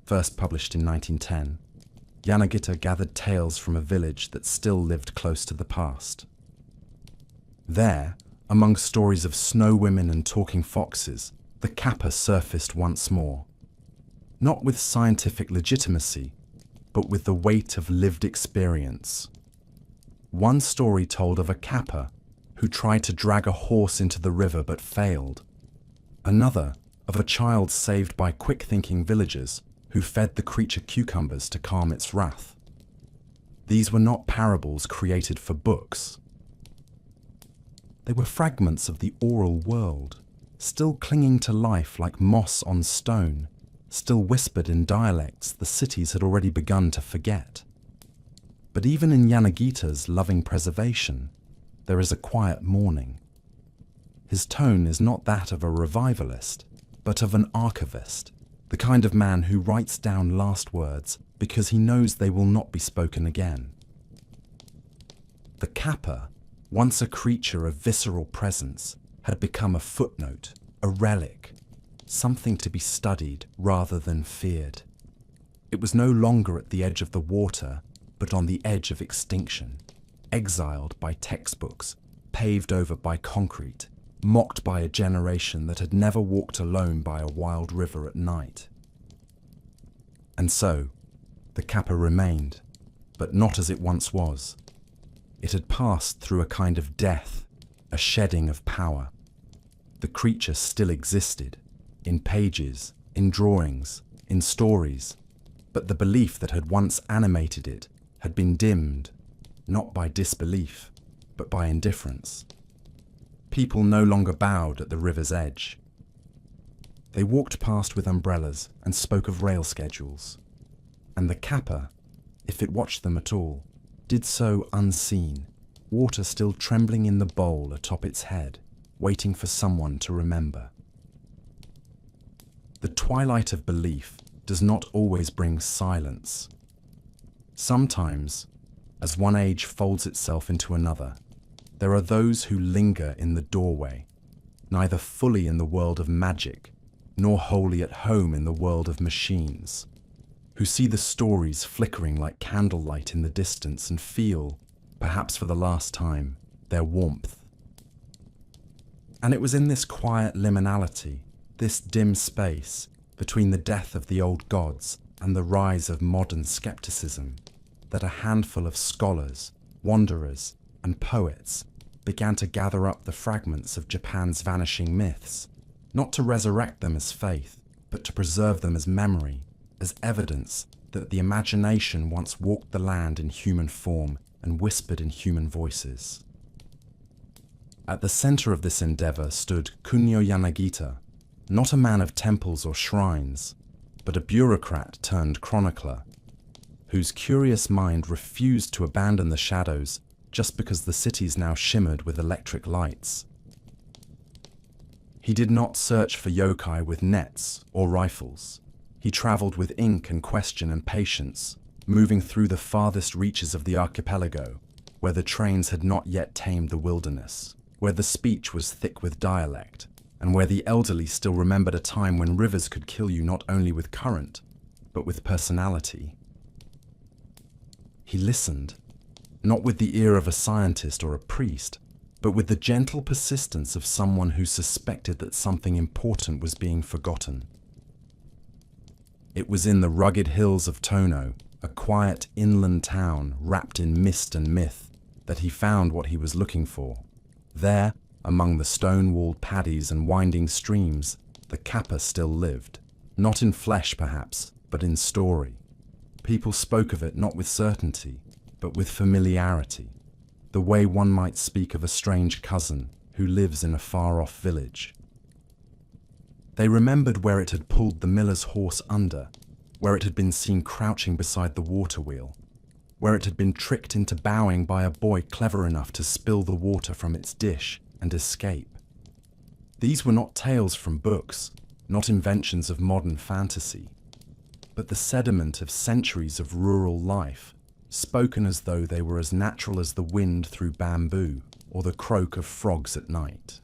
first published in 1910, Yanagita gathered tales from a village that still lived close to the past. There, among stories of snow women and talking foxes, the Kappa surfaced once more, not with scientific legitimacy, but with the weight of lived experience. One story told of a Kappa who tried to drag a horse into the river but failed. Another of a child saved by quick-thinking villagers who fed the creature cucumbers to calm its wrath. These were not parables created for books. They were fragments of the oral world, still clinging to life like moss on stone, still whispered in dialects the cities had already begun to forget. But even in Yanagita's loving preservation, there is a quiet mourning. His tone is not that of a revivalist, but of an archivist, the kind of man who writes down last words because he knows they will not be spoken again. The Kappa, once a creature of visceral presence, had become a footnote, a relic, something to be studied rather than feared. It was no longer at the edge of the water, but on the edge of extinction, exiled by textbooks, paved over by concrete, mocked by a generation that had never walked alone by a wild river at night. And so, the Kappa remained, but not as it once was. It had passed through a kind of death, a shedding of power. The creature still existed, in pages, in drawings, in stories, but the belief that had once animated it had been dimmed, not by disbelief, but by indifference. People no longer bowed at the river's edge. They walked past with umbrellas and spoke of rail schedules. And the Kappa, if it watched them at all, did so unseen, water still trembling in the bowl atop its head, waiting for someone to remember. The twilight of belief does not always bring silence. Sometimes, as one age folds itself into another, there are those who linger in the doorway, neither fully in the world of magic, nor wholly at home in the world of machines, who see the stories flickering like candlelight in the distance and feel, perhaps for the last time, their warmth. And it was in this quiet liminality, this dim space, between the death of the old gods and the rise of modern skepticism, that a handful of scholars, wanderers, and poets began to gather up the fragments of Japan's vanishing myths, not to resurrect them as faith, but to preserve them as memory, as evidence that the imagination once walked the land in human form and whispered in human voices. At the center of this endeavor stood Kunio Yanagita, not a man of temples or shrines, but a bureaucrat turned chronicler, whose curious mind refused to abandon the shadows just because the cities now shimmered with electric lights. He did not search for yokai with nets or rifles. He traveled with ink and question and patience, moving through the farthest reaches of the archipelago, where the trains had not yet tamed the wilderness, where the speech was thick with dialect, and where the elderly still remembered a time when rivers could kill you not only with current, but with personality. He listened, not with the ear of a scientist or a priest, but with the gentle persistence of someone who suspected that something important was being forgotten. It was in the rugged hills of Tono, a quiet inland town wrapped in mist and myth, that he found what he was looking for. There, among the stone-walled paddies and winding streams, the Kappa still lived, not in flesh perhaps, but in story. People spoke of it not with certainty, but with familiarity, the way one might speak of a strange cousin who lives in a far-off village. They remembered where it had pulled the miller's horse under, where it had been seen crouching beside the water wheel, where it had been tricked into bowing by a boy clever enough to spill the water from its dish and escape. These were not tales from books, not inventions of modern fantasy, but the sediment of centuries of rural life, spoken as though they were as natural as the wind through bamboo or the croak of frogs at night.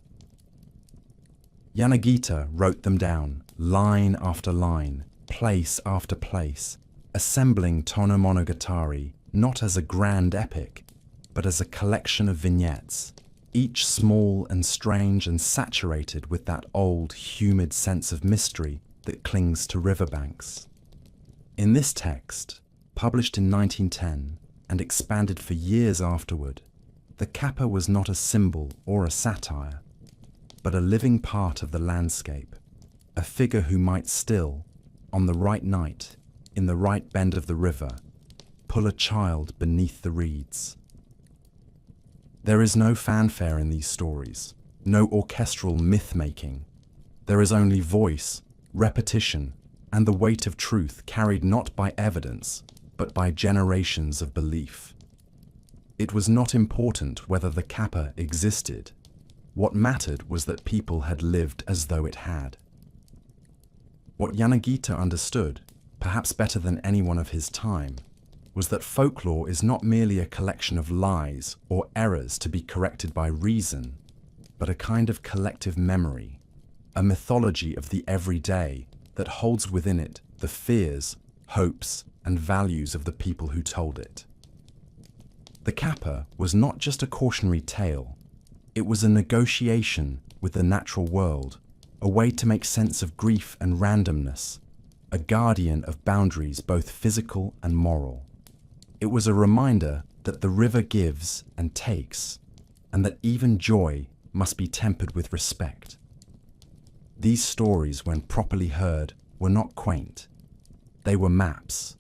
Yanagita wrote them down, line after line, place after place, assembling Tono Monogatari not as a grand epic, but as a collection of vignettes, each small and strange and saturated with that old, humid sense of mystery that clings to riverbanks. In this text, published in 1910 and expanded for years afterward, the Kappa was not a symbol or a satire, but a living part of the landscape, a figure who might still, on the right night, in the right bend of the river, pull a child beneath the reeds. There is no fanfare in these stories, no orchestral myth-making. There is only voice, repetition, and the weight of truth carried not by evidence, but by generations of belief. It was not important whether the Kappa existed. What mattered was that people had lived as though it had. What Yanagita understood, perhaps better than anyone of his time, was that folklore is not merely a collection of lies or errors to be corrected by reason, but a kind of collective memory, a mythology of the everyday that holds within it the fears, hopes, and values of the people who told it. The Kappa was not just a cautionary tale, it was a negotiation with the natural world, a way to make sense of grief and randomness, a guardian of boundaries both physical and moral. It was a reminder that the river gives and takes, and that even joy must be tempered with respect. These stories, when properly heard, were not quaint. They were maps.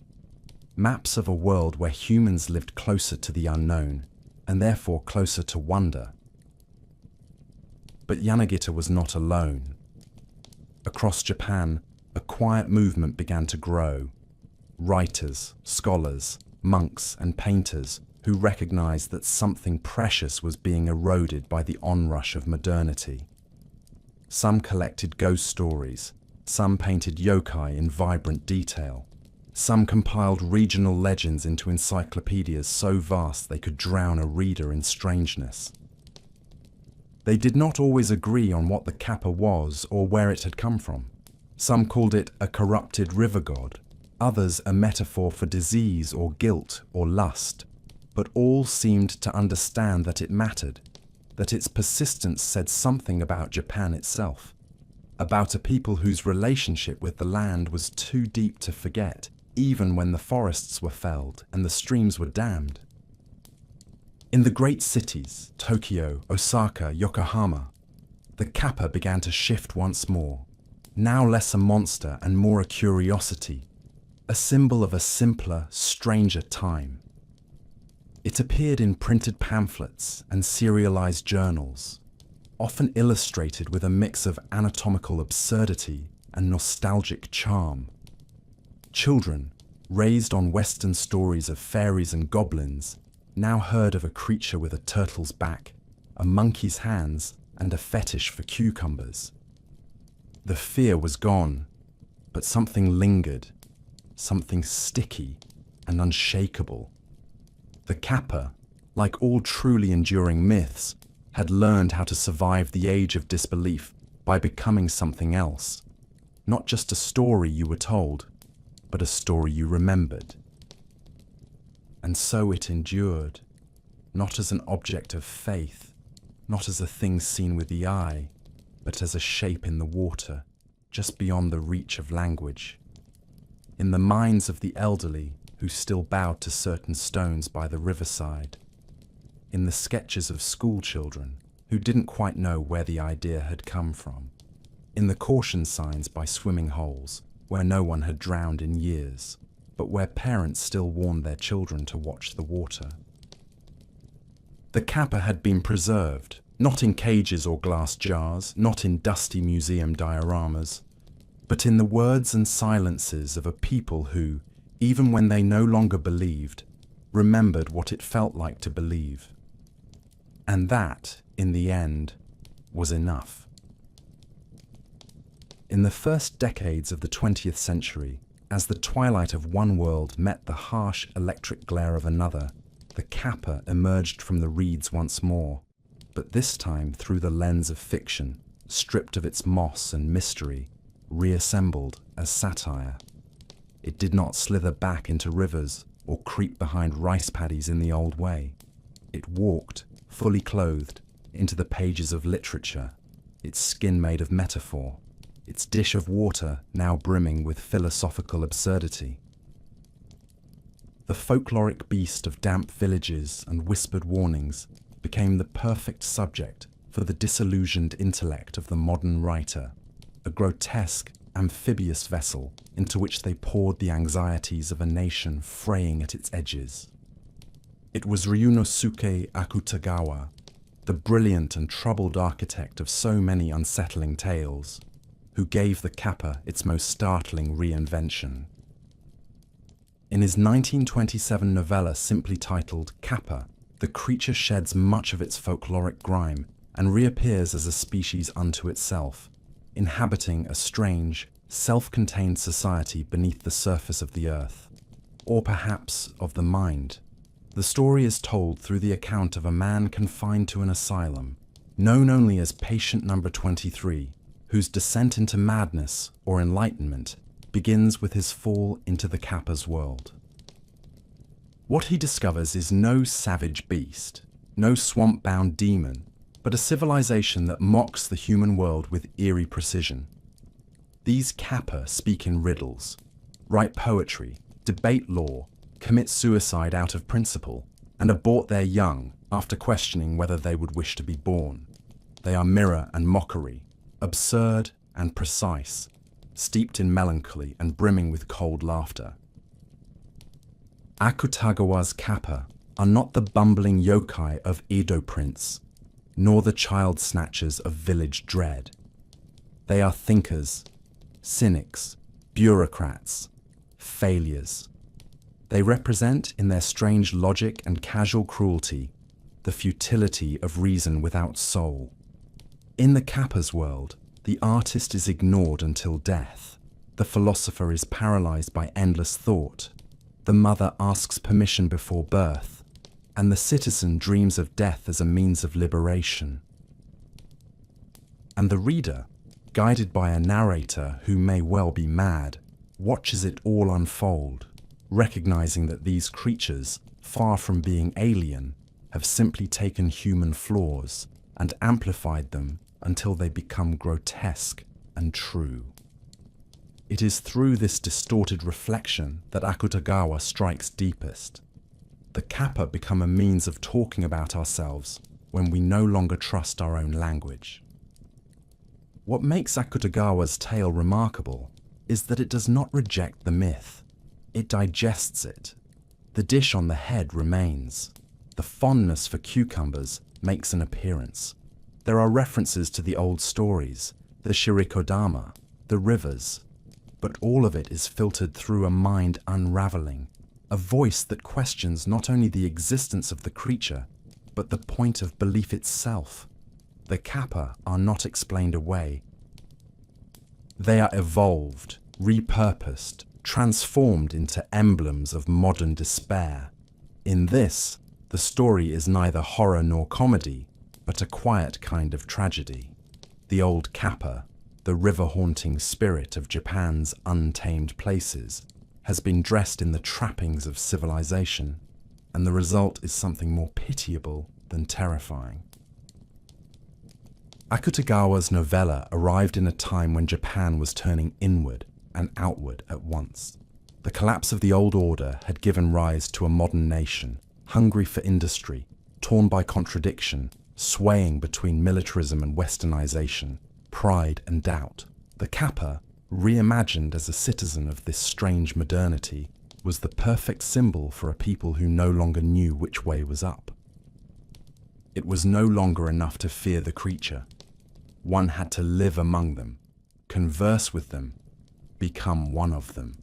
Maps of a world where humans lived closer to the unknown, and therefore closer to wonder. But Yanagita was not alone. Across Japan, a quiet movement began to grow. Writers, scholars, monks, and painters who recognized that something precious was being eroded by the onrush of modernity. Some collected ghost stories, some painted yokai in vibrant detail, some compiled regional legends into encyclopedias so vast they could drown a reader in strangeness. They did not always agree on what the Kappa was or where it had come from. Some called it a corrupted river god, others a metaphor for disease or guilt or lust, but all seemed to understand that it mattered, that its persistence said something about Japan itself, about a people whose relationship with the land was too deep to forget, even when the forests were felled and the streams were dammed. In the great cities, Tokyo, Osaka, Yokohama, the Kappa began to shift once more, now less a monster and more a curiosity, a symbol of a simpler, stranger time. It appeared in printed pamphlets and serialized journals, often illustrated with a mix of anatomical absurdity and nostalgic charm. Children, raised on Western stories of fairies and goblins, now heard of a creature with a turtle's back, a monkey's hands, and a fetish for cucumbers. The fear was gone, but something lingered, something sticky and unshakable. The Kappa, like all truly enduring myths, had learned how to survive the age of disbelief by becoming something else. Not just a story you were told, but a story you remembered. And so it endured, not as an object of faith, not as a thing seen with the eye, but as a shape in the water, just beyond the reach of language. In the minds of the elderly who still bowed to certain stones by the riverside. In the sketches of school children who didn't quite know where the idea had come from. In the caution signs by swimming holes where no one had drowned in years, but where parents still warned their children to watch the water. The Kappa had been preserved, not in cages or glass jars, not in dusty museum dioramas, but in the words and silences of a people who, even when they no longer believed, remembered what it felt like to believe. And that, in the end, was enough. In the first decades of the 20th century, as the twilight of one world met the harsh electric glare of another, the Kappa emerged from the reeds once more, but this time through the lens of fiction, stripped of its moss and mystery, reassembled as satire. It did not slither back into rivers or creep behind rice paddies in the old way. It walked, fully clothed, into the pages of literature, its skin made of metaphor, its dish of water now brimming with philosophical absurdity. The folkloric beast of damp villages and whispered warnings became the perfect subject for the disillusioned intellect of the modern writer, a grotesque, amphibious vessel into which they poured the anxieties of a nation fraying at its edges. It was Ryunosuke Akutagawa, the brilliant and troubled architect of so many unsettling tales, who gave the Kappa its most startling reinvention. In his 1927 novella simply titled Kappa, the creature sheds much of its folkloric grime and reappears as a species unto itself, inhabiting a strange, self-contained society beneath the surface of the earth, or perhaps of the mind. The story is told through the account of a man confined to an asylum, known only as Patient Number 23, whose descent into madness or enlightenment begins with his fall into the Kappa's world. What he discovers is no savage beast, no swamp-bound demon, but a civilization that mocks the human world with eerie precision. These Kappa speak in riddles, write poetry, debate law, commit suicide out of principle, and abort their young after questioning whether they would wish to be born. They are mirror and mockery, absurd and precise, steeped in melancholy and brimming with cold laughter. Akutagawa's Kappa are not the bumbling yokai of Edo Prince, nor the child snatchers of village dread. They are thinkers, cynics, bureaucrats, failures. They represent, in their strange logic and casual cruelty, the futility of reason without soul. In the Kappa's world, the artist is ignored until death. The philosopher is paralyzed by endless thought. The mother asks permission before birth, and the citizen dreams of death as a means of liberation. And the reader, guided by a narrator who may well be mad, watches it all unfold, recognizing that these creatures, far from being alien, have simply taken human flaws and amplified them until they become grotesque and true. It is through this distorted reflection that Akutagawa strikes deepest. The Kappa become a means of talking about ourselves when we no longer trust our own language. What makes Akutagawa's tale remarkable is that it does not reject the myth. It digests it. The dish on the head remains. The fondness for cucumbers makes an appearance. There are references to the old stories, the shirikodama, the rivers, but all of it is filtered through a mind unraveling, a voice that questions not only the existence of the creature, but the point of belief itself. The Kappa are not explained away. They are evolved, repurposed, transformed into emblems of modern despair. In this, the story is neither horror nor comedy, but a quiet kind of tragedy. The old Kappa, the river-haunting spirit of Japan's untamed places, has been dressed in the trappings of civilization, and the result is something more pitiable than terrifying. Akutagawa's novella arrived in a time when Japan was turning inward and outward at once. The collapse of the old order had given rise to a modern nation, hungry for industry, torn by contradiction, swaying between militarism and westernization, pride and doubt. The Kappa, reimagined as a citizen of this strange modernity, was the perfect symbol for a people who no longer knew which way was up. It was no longer enough to fear the creature. One had to live among them, converse with them, become one of them.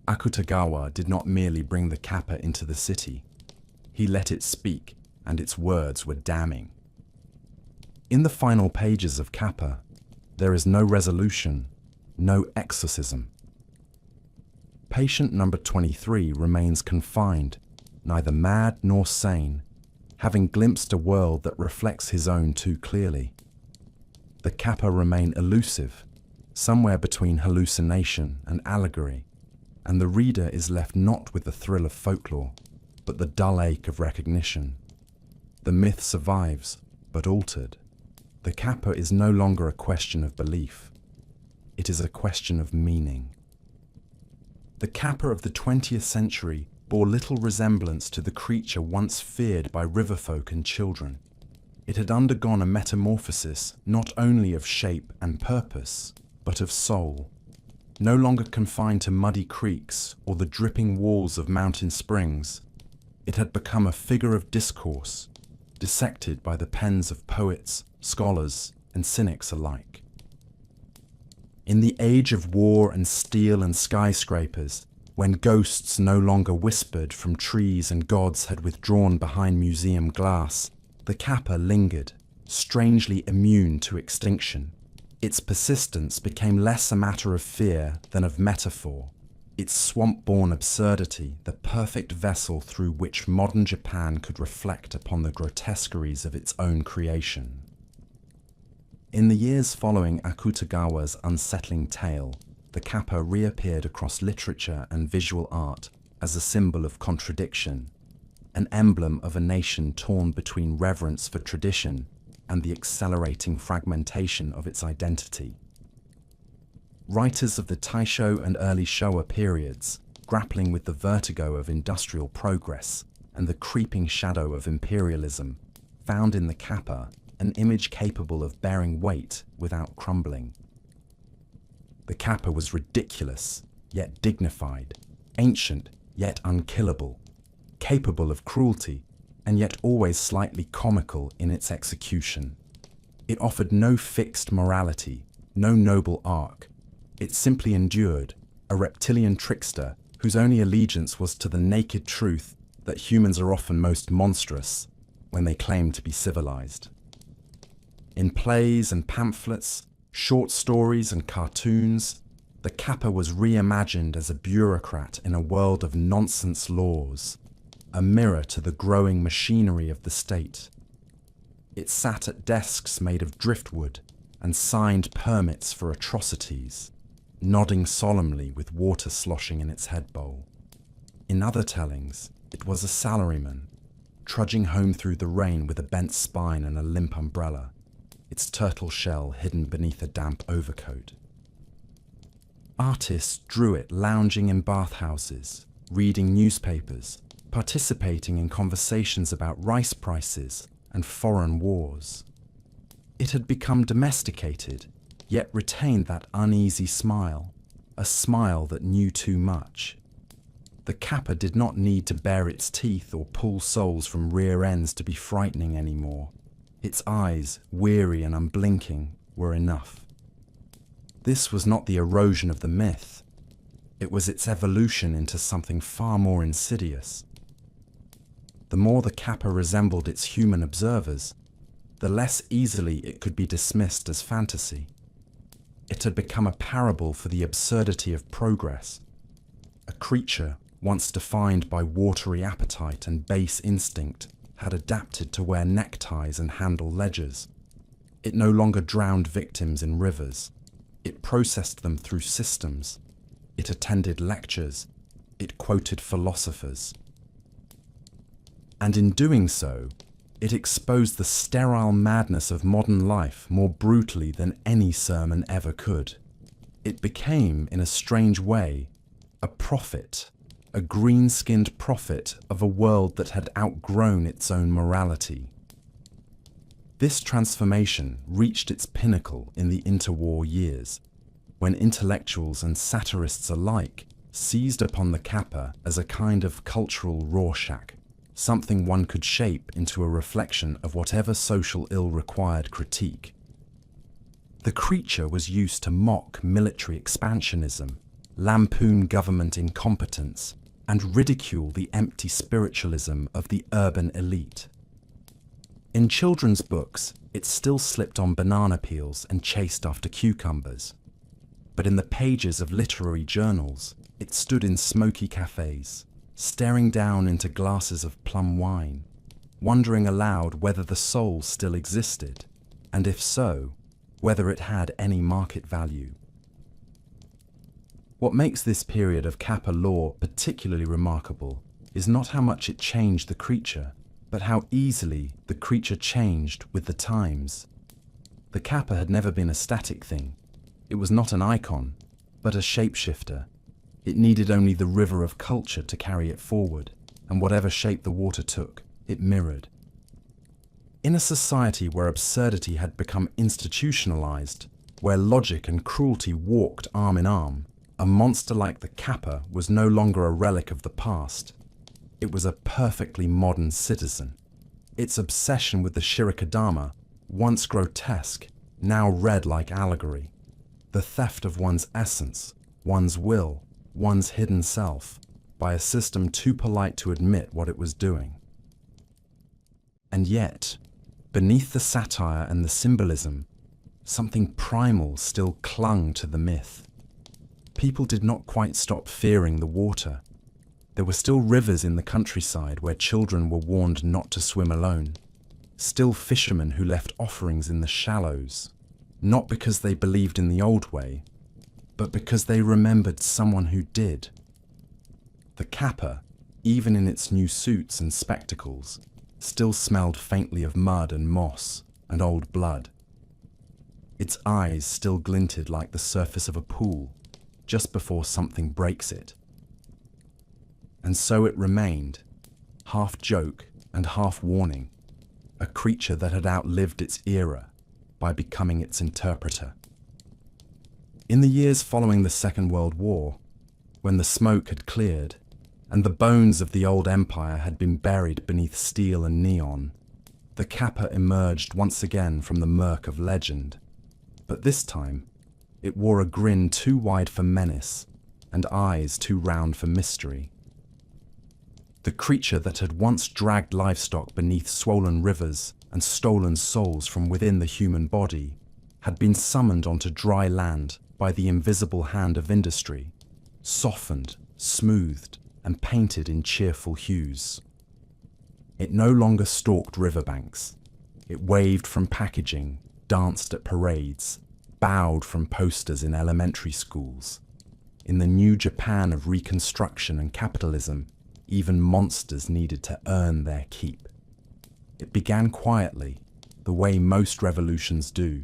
Akutagawa did not merely bring the Kappa into the city. He let it speak, and its words were damning. In the final pages of Kappa, there is no resolution, no exorcism. Patient number 23 remains confined, neither mad nor sane, having glimpsed a world that reflects his own too clearly. The Kappa remain elusive, somewhere between hallucination and allegory, and the reader is left not with the thrill of folklore, but the dull ache of recognition. The myth survives, but altered. The Kappa is no longer a question of belief. It is a question of meaning. The Kappa of the 20th century bore little resemblance to the creature once feared by riverfolk and children. It had undergone a metamorphosis not only of shape and purpose, but of soul. No longer confined to muddy creeks or the dripping walls of mountain springs, it had become a figure of discourse, dissected by the pens of poets, scholars, and cynics alike. In the age of war and steel and skyscrapers, when ghosts no longer whispered from trees and gods had withdrawn behind museum glass, the Kappa lingered, strangely immune to extinction. Its persistence became less a matter of fear than of metaphor, its swamp-born absurdity the perfect vessel through which modern Japan could reflect upon the grotesqueries of its own creation. In the years following Akutagawa's unsettling tale, the Kappa reappeared across literature and visual art as a symbol of contradiction, an emblem of a nation torn between reverence for tradition and the accelerating fragmentation of its identity. Writers of the Taisho and early Showa periods, grappling with the vertigo of industrial progress and the creeping shadow of imperialism, found in the Kappa an image capable of bearing weight without crumbling. The Kappa was ridiculous, yet dignified, ancient, yet unkillable, capable of cruelty, and yet always slightly comical in its execution. It offered no fixed morality, no noble arc. It simply endured, a reptilian trickster whose only allegiance was to the naked truth that humans are often most monstrous when they claim to be civilized. In plays and pamphlets, short stories and cartoons, the Kappa was reimagined as a bureaucrat in a world of nonsense laws, a mirror to the growing machinery of the state. It sat at desks made of driftwood and signed permits for atrocities, nodding solemnly with water sloshing in its head bowl. In other tellings, it was a salaryman, trudging home through the rain with a bent spine and a limp umbrella, its turtle shell hidden beneath a damp overcoat. Artists drew it lounging in bathhouses, reading newspapers, participating in conversations about rice prices and foreign wars. It had become domesticated, yet retained that uneasy smile, a smile that knew too much. The Kappa did not need to bare its teeth or pull souls from rear ends to be frightening anymore. Its eyes, weary and unblinking, were enough. This was not the erosion of the myth. It was its evolution into something far more insidious. The more the Kappa resembled its human observers, the less easily it could be dismissed as fantasy. It had become a parable for the absurdity of progress. A creature, once defined by watery appetite and base instinct, had adapted to wear neckties and handle ledgers. It no longer drowned victims in rivers. It processed them through systems. It attended lectures. It quoted philosophers. And in doing so, it exposed the sterile madness of modern life more brutally than any sermon ever could. It became, in a strange way, a prophet, a green-skinned prophet of a world that had outgrown its own morality. This transformation reached its pinnacle in the interwar years, when intellectuals and satirists alike seized upon the Kappa as a kind of cultural Rorschach, something one could shape into a reflection of whatever social ill required critique. The creature was used to mock military expansionism, lampoon government incompetence, and ridicule the empty spiritualism of the urban elite. In children's books, it still slipped on banana peels and chased after cucumbers. But in the pages of literary journals, it stood in smoky cafes, staring down into glasses of plum wine, wondering aloud whether the soul still existed, and if so, whether it had any market value. What makes this period of Kappa lore particularly remarkable is not how much it changed the creature, but how easily the creature changed with the times. The Kappa had never been a static thing. It was not an icon, but a shapeshifter. It needed only the river of culture to carry it forward, and whatever shape the water took, it mirrored. In a society where absurdity had become institutionalized, where logic and cruelty walked arm in arm, a monster like the Kappa was no longer a relic of the past. It was a perfectly modern citizen. Its obsession with the Shirikadama, once grotesque, now read like allegory. The theft of one's essence, one's will, one's hidden self, by a system too polite to admit what it was doing. And yet, beneath the satire and the symbolism, something primal still clung to the myth. People did not quite stop fearing the water. There were still rivers in the countryside where children were warned not to swim alone. Still fishermen who left offerings in the shallows, not because they believed in the old way, but because they remembered someone who did. The Kappa, even in its new suits and spectacles, still smelled faintly of mud and moss and old blood. Its eyes still glinted like the surface of a pool, just before something breaks it. And so it remained, half joke and half warning, a creature that had outlived its era by becoming its interpreter. In the years following the Second World War, when the smoke had cleared and the bones of the old empire had been buried beneath steel and neon, the Kappa emerged once again from the murk of legend. But this time, it wore a grin too wide for menace and eyes too round for mystery. The creature that had once dragged livestock beneath swollen rivers and stolen souls from within the human body had been summoned onto dry land by the invisible hand of industry, softened, smoothed, and painted in cheerful hues. It no longer stalked riverbanks. It waved from packaging, danced at parades, bowed from posters in elementary schools. In the new Japan of Reconstruction and capitalism, even monsters needed to earn their keep. It began quietly, the way most revolutions do.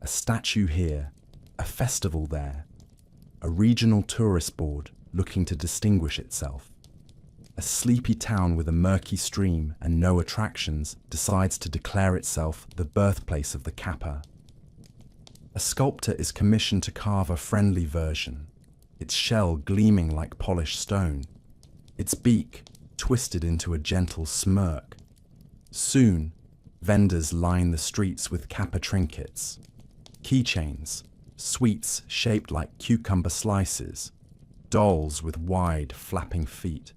A statue here, a festival there, a regional tourist board looking to distinguish itself. A sleepy town with a murky stream and no attractions decides to declare itself the birthplace of the Kappa. A sculptor is commissioned to carve a friendly version, its shell gleaming like polished stone, its beak twisted into a gentle smirk. Soon, vendors line the streets with Kappa trinkets, keychains, sweets shaped like cucumber slices, dolls with wide, flapping feet.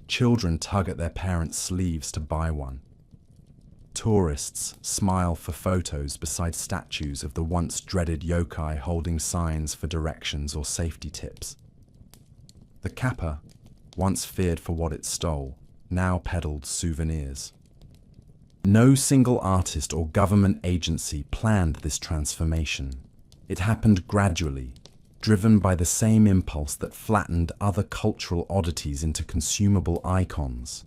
Children tug at their parents' sleeves to buy one. Tourists smile for photos beside statues of the once dreaded yokai holding signs for directions or safety tips. The Kappa, once feared for what it stole, now peddled souvenirs. No single artist or government agency planned this transformation. It happened gradually, driven by the same impulse that flattened other cultural oddities into consumable icons.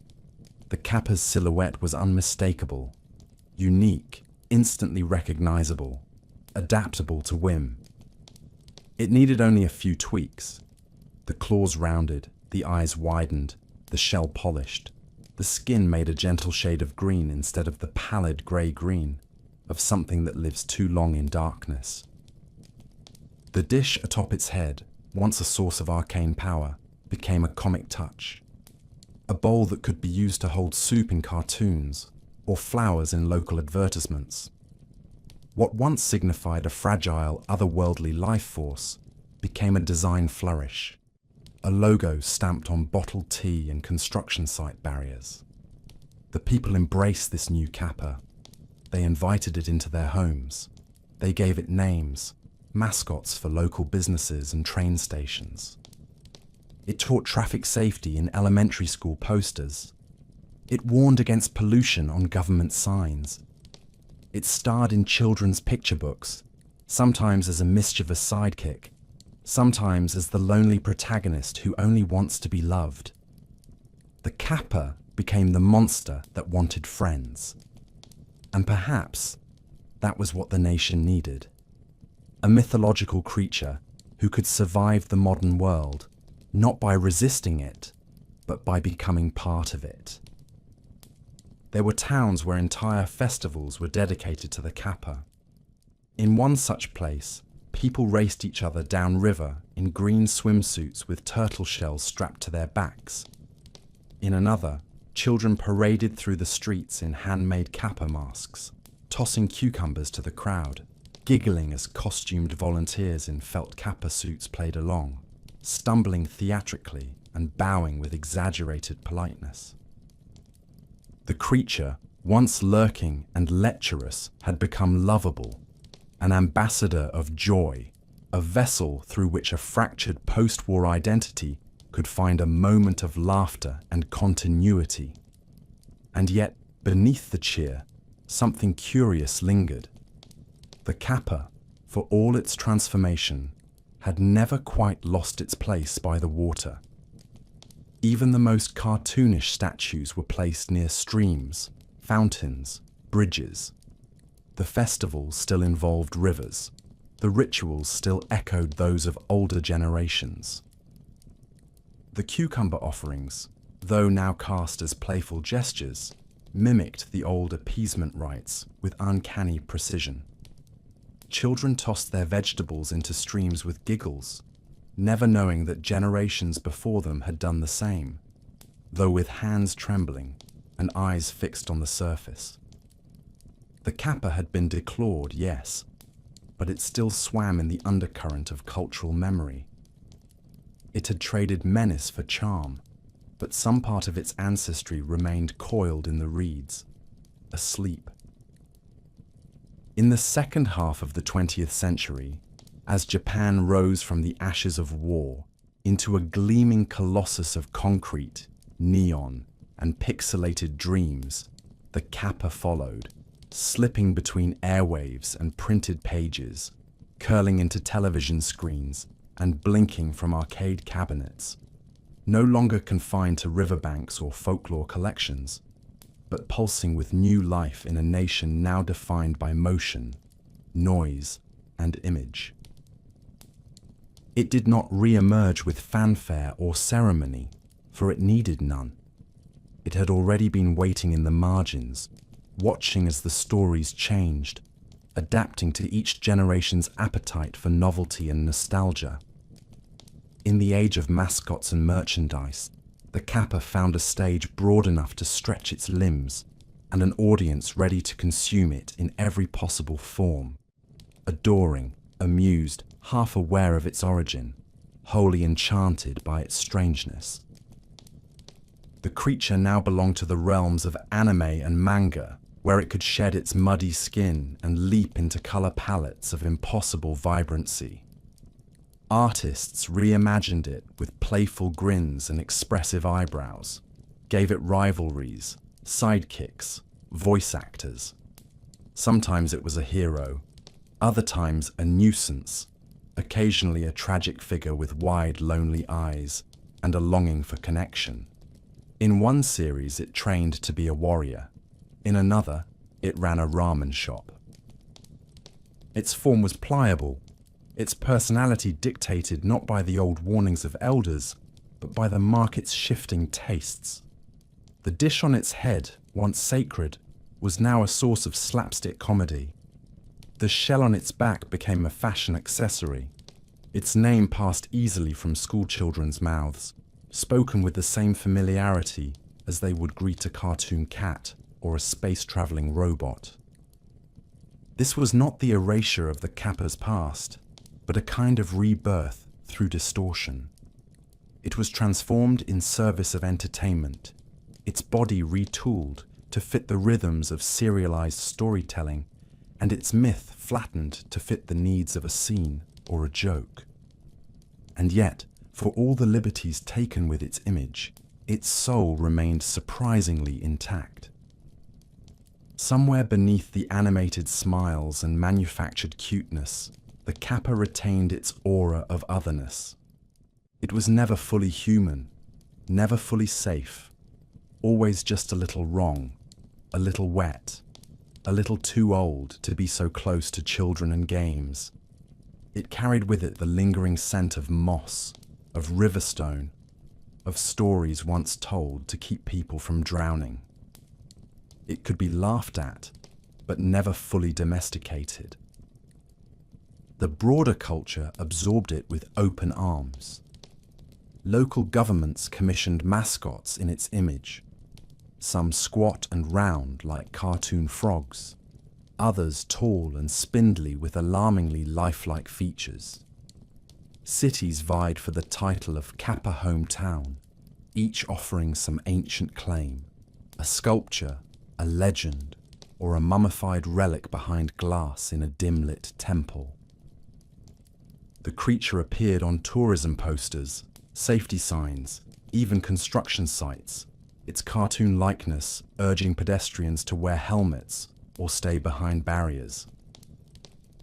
The Kappa's silhouette was unmistakable, unique, instantly recognizable, adaptable to whim. It needed only a few tweaks. The claws rounded, the eyes widened, the shell polished. The skin made a gentle shade of green instead of the pallid grey-green of something that lives too long in darkness. The dish atop its head, once a source of arcane power, became a comic touch. A bowl that could be used to hold soup in cartoons or flowers in local advertisements. What once signified a fragile, otherworldly life force became a design flourish. A logo stamped on bottled tea and construction site barriers. The people embraced this new Kappa. They invited it into their homes. They gave it names, mascots for local businesses and train stations. It taught traffic safety in elementary school posters. It warned against pollution on government signs. It starred in children's picture books, sometimes as a mischievous sidekick, sometimes as the lonely protagonist who only wants to be loved. The Kappa became the monster that wanted friends. And perhaps that was what the nation needed. A mythological creature who could survive the modern world, not by resisting it, but by becoming part of it. There were towns where entire festivals were dedicated to the Kappa. In one such place, people raced each other downriver in green swimsuits with turtle shells strapped to their backs. In another, children paraded through the streets in handmade Kappa masks, tossing cucumbers to the crowd, giggling as costumed volunteers in felt Kappa suits played along, stumbling theatrically and bowing with exaggerated politeness. The creature, once lurking and lecherous, had become lovable, an ambassador of joy, a vessel through which a fractured post-war identity could find a moment of laughter and continuity. And yet, beneath the cheer, something curious lingered. The Kappa, for all its transformation, had never quite lost its place by the water. Even the most cartoonish statues were placed near streams, fountains, bridges. The festivals still involved rivers. The rituals still echoed those of older generations. The cucumber offerings, though now cast as playful gestures, mimicked the old appeasement rites with uncanny precision. children tossed their vegetables into streams with giggles, never knowing that generations before them had done the same, though with hands trembling and eyes fixed on the surface. The Kappa had been declawed, yes, but it still swam in the undercurrent of cultural memory. It had traded menace for charm, but some part of its ancestry remained coiled in the reeds, asleep. In the second half of the 20th century, as Japan rose from the ashes of war into a gleaming colossus of concrete, neon, and pixelated dreams, the Kappa followed, slipping between airwaves and printed pages, curling into television screens and blinking from arcade cabinets, no longer confined to riverbanks or folklore collections, but pulsing with new life in a nation now defined by motion, noise, and image. It did not re-emerge with fanfare or ceremony, for it needed none. It had already been waiting in the margins, watching as the stories changed, adapting to each generation's appetite for novelty and nostalgia. In the age of mascots and merchandise, the Kappa found a stage broad enough to stretch its limbs and an audience ready to consume it in every possible form, adoring, amused, half aware of its origin, wholly enchanted by its strangeness. The creature now belonged to the realms of anime and manga, where it could shed its muddy skin and leap into color palettes of impossible vibrancy. Artists reimagined it with playful grins and expressive eyebrows, gave it rivalries, sidekicks, voice actors. Sometimes it was a hero, other times a nuisance, occasionally a tragic figure with wide, lonely eyes and a longing for connection. In one series, it trained to be a warrior. In another, it ran a ramen shop. Its form was pliable, its personality dictated not by the old warnings of elders, but by the market's shifting tastes. The dish on its head, once sacred, was now a source of slapstick comedy. The shell on its back became a fashion accessory. Its name passed easily from schoolchildren's mouths, spoken with the same familiarity as they would greet a cartoon cat or a space-traveling robot. This was not the erasure of the Kappa's past, but a kind of rebirth through distortion. It was transformed in service of entertainment, its body retooled to fit the rhythms of serialized storytelling, and its myth flattened to fit the needs of a scene or a joke. And yet, for all the liberties taken with its image, its soul remained surprisingly intact. Somewhere beneath the animated smiles and manufactured cuteness, the Kappa retained its aura of otherness. It was never fully human, never fully safe, always just a little wrong, a little wet, a little too old to be so close to children and games. It carried with it the lingering scent of moss, of riverstone, of stories once told to keep people from drowning. It could be laughed at, but never fully domesticated. The broader culture absorbed it with open arms. Local governments commissioned mascots in its image, some squat and round like cartoon frogs, others tall and spindly with alarmingly lifelike features. Cities vied for the title of Kappa hometown, each offering some ancient claim, a sculpture, a legend, or a mummified relic behind glass in a dim-lit temple. The creature appeared on tourism posters, safety signs, even construction sites, its cartoon likeness urging pedestrians to wear helmets or stay behind barriers.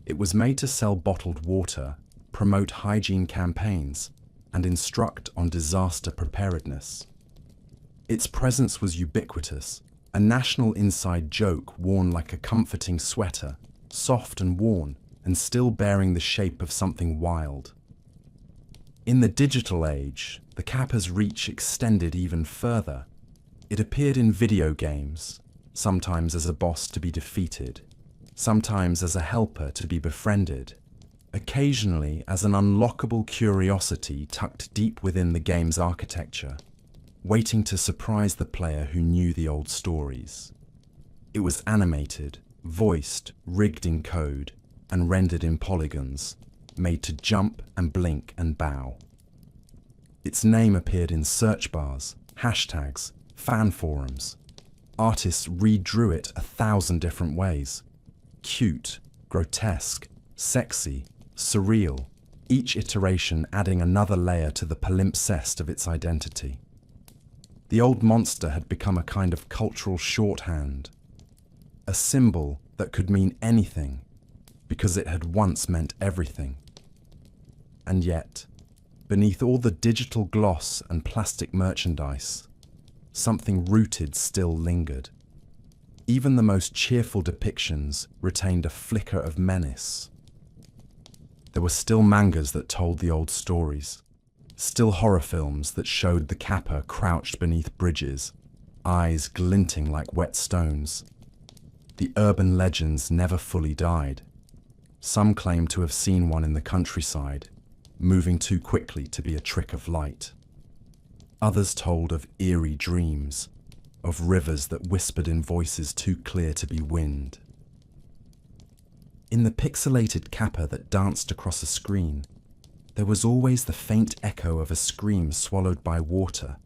It was made to sell bottled water, promote hygiene campaigns, and instruct on disaster preparedness. Its presence was ubiquitous, a national inside joke worn like a comforting sweater, soft and worn, and still bearing the shape of something wild. In the digital age, the Kappa's reach extended even further. It appeared in video games, sometimes as a boss to be defeated, sometimes as a helper to be befriended, occasionally as an unlockable curiosity tucked deep within the game's architecture, waiting to surprise the player who knew the old stories. It was animated, voiced, rigged in code, and rendered in polygons, made to jump and blink and bow. Its name appeared in search bars, hashtags, fan forums. Artists redrew it 1,000 different ways. Cute, grotesque, sexy, surreal, each iteration adding another layer to the palimpsest of its identity. The old monster had become a kind of cultural shorthand, a symbol that could mean anything, because it had once meant everything. And yet, beneath all the digital gloss and plastic merchandise, something rooted still lingered. Even the most cheerful depictions retained a flicker of menace. There were still mangas that told the old stories, still horror films that showed the Kappa crouched beneath bridges, eyes glinting like wet stones. The urban legends never fully died. Some claim to have seen one in the countryside, moving too quickly to be a trick of light. Others told of eerie dreams, of rivers that whispered in voices too clear to be wind. In the pixelated Kappa that danced across a screen, there was always the faint echo of a scream swallowed by water,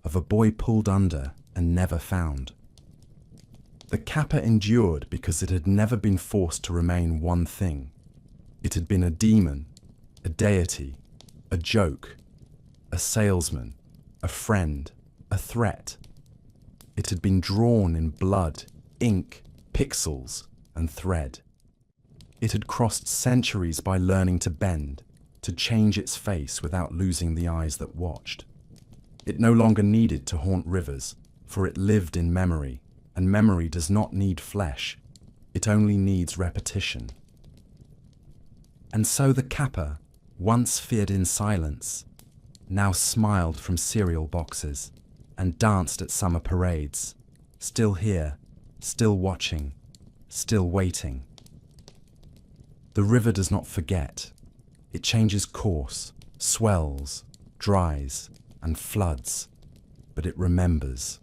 of a boy pulled under and never found. The Kappa endured because it had never been forced to remain one thing. It had been a demon, a deity, a joke, a salesman, a friend, a threat. It had been drawn in blood, ink, pixels, and thread. It had crossed centuries by learning to bend, to change its face without losing the eyes that watched. It no longer needed to haunt rivers, for it lived in memory, and memory does not need flesh. It only needs repetition. And so the Kappa, once feared in silence, now smiled from cereal boxes and danced at summer parades, still here, still watching, still waiting. The river does not forget. It changes course, swells, dries, and floods, but it remembers.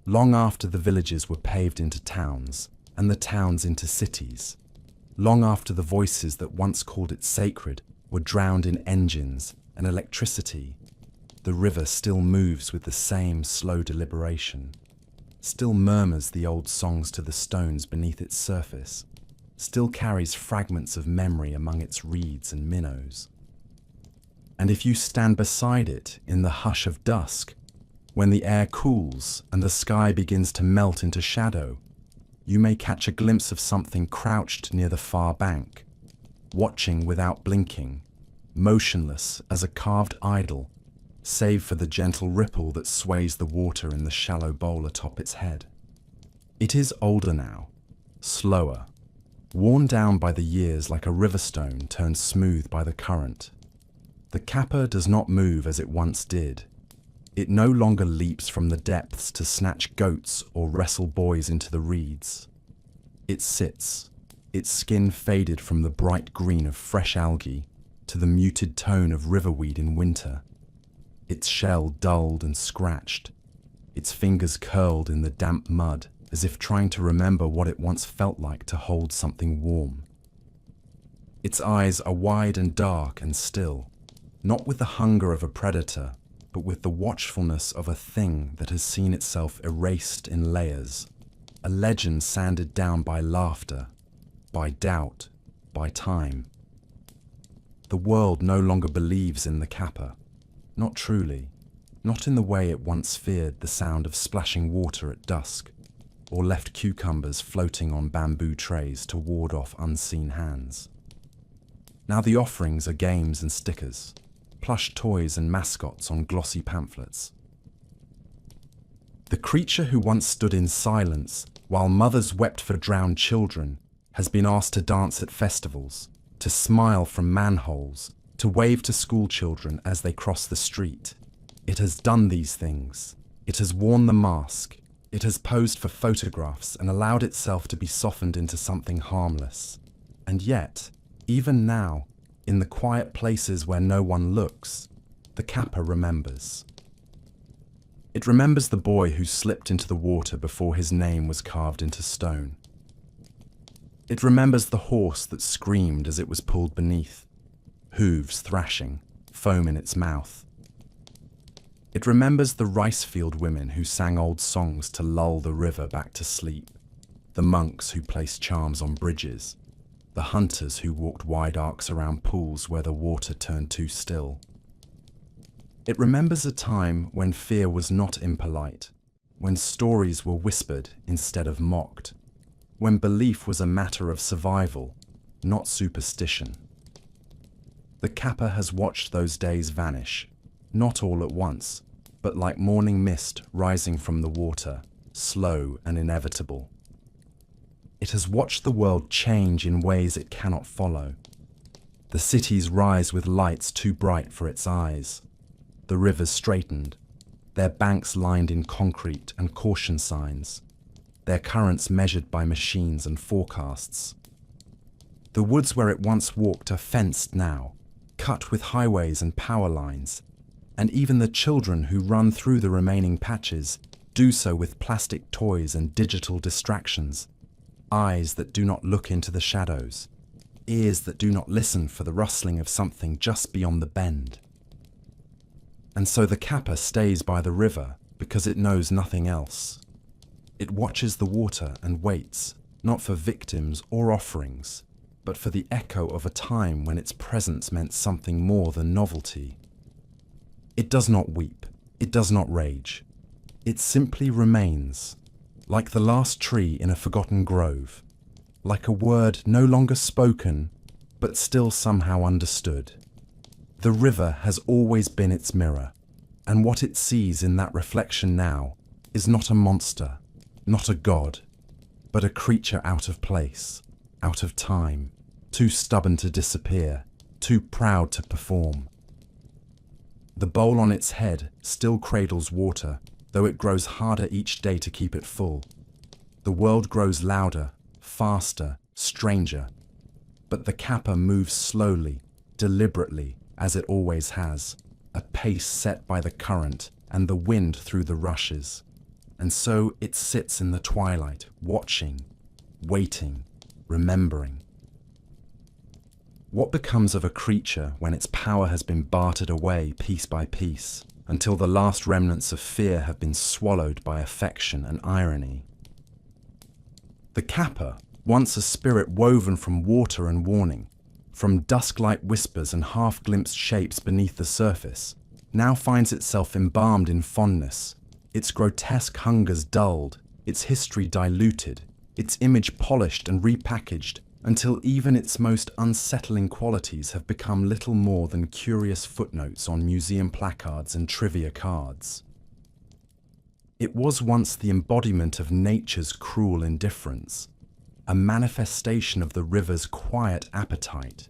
Long after the villages were paved into towns, and the towns into cities, long after the voices that once called it sacred were drowned in engines and electricity, the river still moves with the same slow deliberation, still murmurs the old songs to the stones beneath its surface, still carries fragments of memory among its reeds and minnows. And if you stand beside it in the hush of dusk, when the air cools and the sky begins to melt into shadow, you may catch a glimpse of something crouched near the far bank, watching without blinking, motionless as a carved idol, save for the gentle ripple that sways the water in the shallow bowl atop its head. It is older now, slower, worn down by the years like a river stone turned smooth by the current. The Kappa does not move as it once did. It no longer leaps from the depths to snatch goats or wrestle boys into the reeds. It sits, its skin faded from the bright green of fresh algae to the muted tone of riverweed in winter, its shell dulled and scratched, its fingers curled in the damp mud as if trying to remember what it once felt like to hold something warm. Its eyes are wide and dark and still, not with the hunger of a predator, but with the watchfulness of a thing that has seen itself erased in layers, a legend sanded down by laughter, by doubt, by time. The world no longer believes in the Kappa, not truly, not in the way it once feared the sound of splashing water at dusk, or left cucumbers floating on bamboo trays to ward off unseen hands. Now the offerings are games and stickers, plush toys and mascots on glossy pamphlets. The creature who once stood in silence while mothers wept for drowned children has been asked to dance at festivals, to smile from manholes, to wave to school children as they cross the street. It has done these things. It has worn the mask. It has posed for photographs and allowed itself to be softened into something harmless. And yet, even now, in the quiet places where no one looks, the Kappa remembers. It remembers the boy who slipped into the water before his name was carved into stone. It remembers the horse that screamed as it was pulled beneath, hooves thrashing, foam in its mouth. It remembers the rice field women who sang old songs to lull the river back to sleep, the monks who placed charms on bridges, the hunters who walked wide arcs around pools where the water turned too still. It remembers a time when fear was not impolite, when stories were whispered instead of mocked, when belief was a matter of survival, not superstition. The Kappa has watched those days vanish, not all at once, but like morning mist rising from the water, slow and inevitable. It has watched the world change in ways it cannot follow. The cities rise with lights too bright for its eyes. The rivers straightened, their banks lined in concrete and caution signs, their currents measured by machines and forecasts. The woods where it once walked are fenced now, cut with highways and power lines, and even the children who run through the remaining patches do so with plastic toys and digital distractions, eyes that do not look into the shadows, ears that do not listen for the rustling of something just beyond the bend. And so the Kappa stays by the river because it knows nothing else. It watches the water and waits, not for victims or offerings, but for the echo of a time when its presence meant something more than novelty. It does not weep, it does not rage. It simply remains, like the last tree in a forgotten grove, like a word no longer spoken, but still somehow understood. The river has always been its mirror, and what it sees in that reflection now is not a monster, not a god, but a creature out of place, out of time, too stubborn to disappear, too proud to perform. The bowl on its head still cradles water, though it grows harder each day to keep it full. The world grows louder, faster, stranger, but the Kappa moves slowly, deliberately, as it always has, a pace set by the current and the wind through the rushes. And so it sits in the twilight, watching, waiting, remembering. What becomes of a creature when its power has been bartered away piece by piece, until the last remnants of fear have been swallowed by affection and irony? The Kappa, once a spirit woven from water and warning, from dusk-light whispers and half-glimpsed shapes beneath the surface, now finds itself embalmed in fondness, its grotesque hungers dulled, its history diluted, its image polished and repackaged, until even its most unsettling qualities have become little more than curious footnotes on museum placards and trivia cards. It was once the embodiment of nature's cruel indifference, a manifestation of the river's quiet appetite,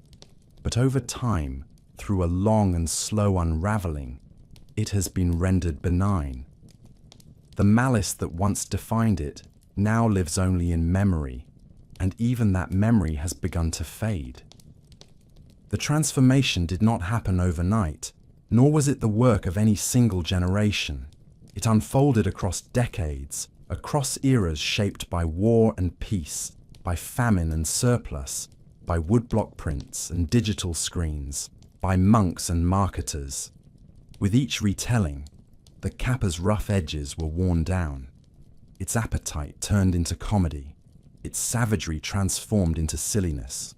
but over time, through a long and slow unraveling, it has been rendered benign. The malice that once defined it now lives only in memory, and even that memory has begun to fade. The transformation did not happen overnight, nor was it the work of any single generation. It unfolded across decades, across eras shaped by war and peace, by famine and surplus, by woodblock prints and digital screens, by monks and marketers. With each retelling, the Kappa's rough edges were worn down, its appetite turned into comedy, its savagery transformed into silliness.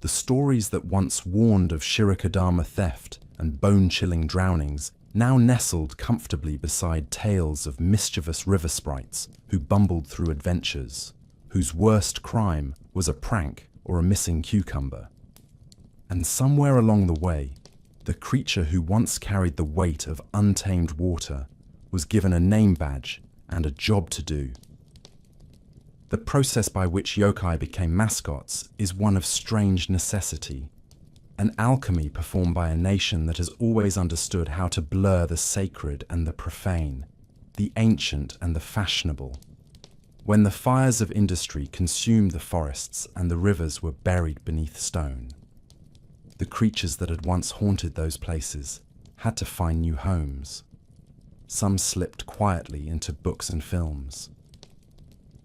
The stories that once warned of Shirokadama theft and bone-chilling drownings now nestled comfortably beside tales of mischievous river sprites who bumbled through adventures, whose worst crime was a prank or a missing cucumber. And somewhere along the way, the creature who once carried the weight of untamed water was given a name badge and a job to do. The process by which yokai became mascots is one of strange necessity, an alchemy performed by a nation that has always understood how to blur the sacred and the profane, the ancient and the fashionable. When the fires of industry consumed the forests and the rivers were buried beneath stone, the creatures that had once haunted those places had to find new homes. Some slipped quietly into books and films.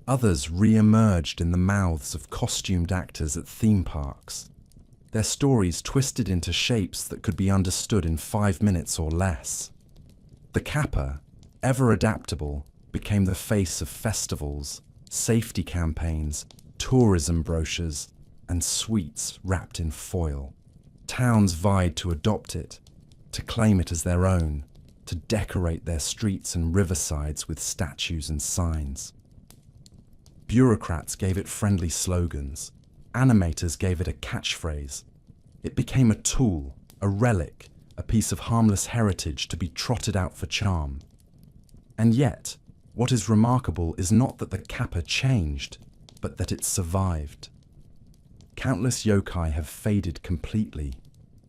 Others re-emerged in the mouths of costumed actors at theme parks, their stories twisted into shapes that could be understood in 5 minutes or less. The Kappa, ever adaptable, became the face of festivals, safety campaigns, tourism brochures, and sweets wrapped in foil. Towns vied to adopt it, to claim it as their own, to decorate their streets and riversides with statues and signs. Bureaucrats gave it friendly slogans. Animators gave it a catchphrase. It became a tool, a relic, a piece of harmless heritage to be trotted out for charm. And yet, what is remarkable is not that the Kappa changed, but that it survived. Countless yokai have faded completely,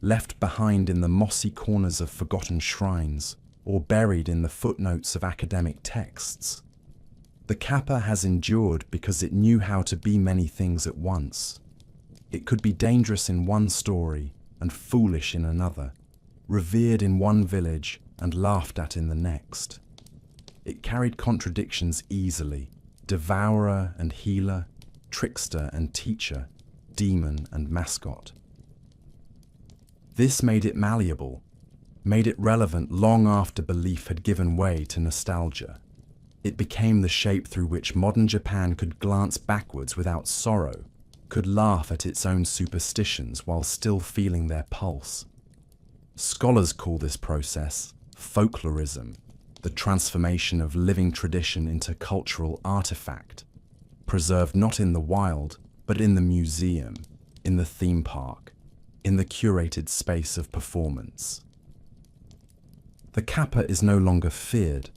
left behind in the mossy corners of forgotten shrines, or buried in the footnotes of academic texts. The Kappa has endured because it knew how to be many things at once. It could be dangerous in one story and foolish in another, revered in one village and laughed at in the next. It carried contradictions easily, devourer and healer, trickster and teacher, demon and mascot. This made it malleable, made it relevant long after belief had given way to nostalgia. It became the shape through which modern Japan could glance backwards without sorrow, could laugh at its own superstitions while still feeling their pulse. Scholars call this process folklorism, the transformation of living tradition into cultural artifact, preserved not in the wild, but in the museum, in the theme park, in the curated space of performance. The Kappa is no longer feared,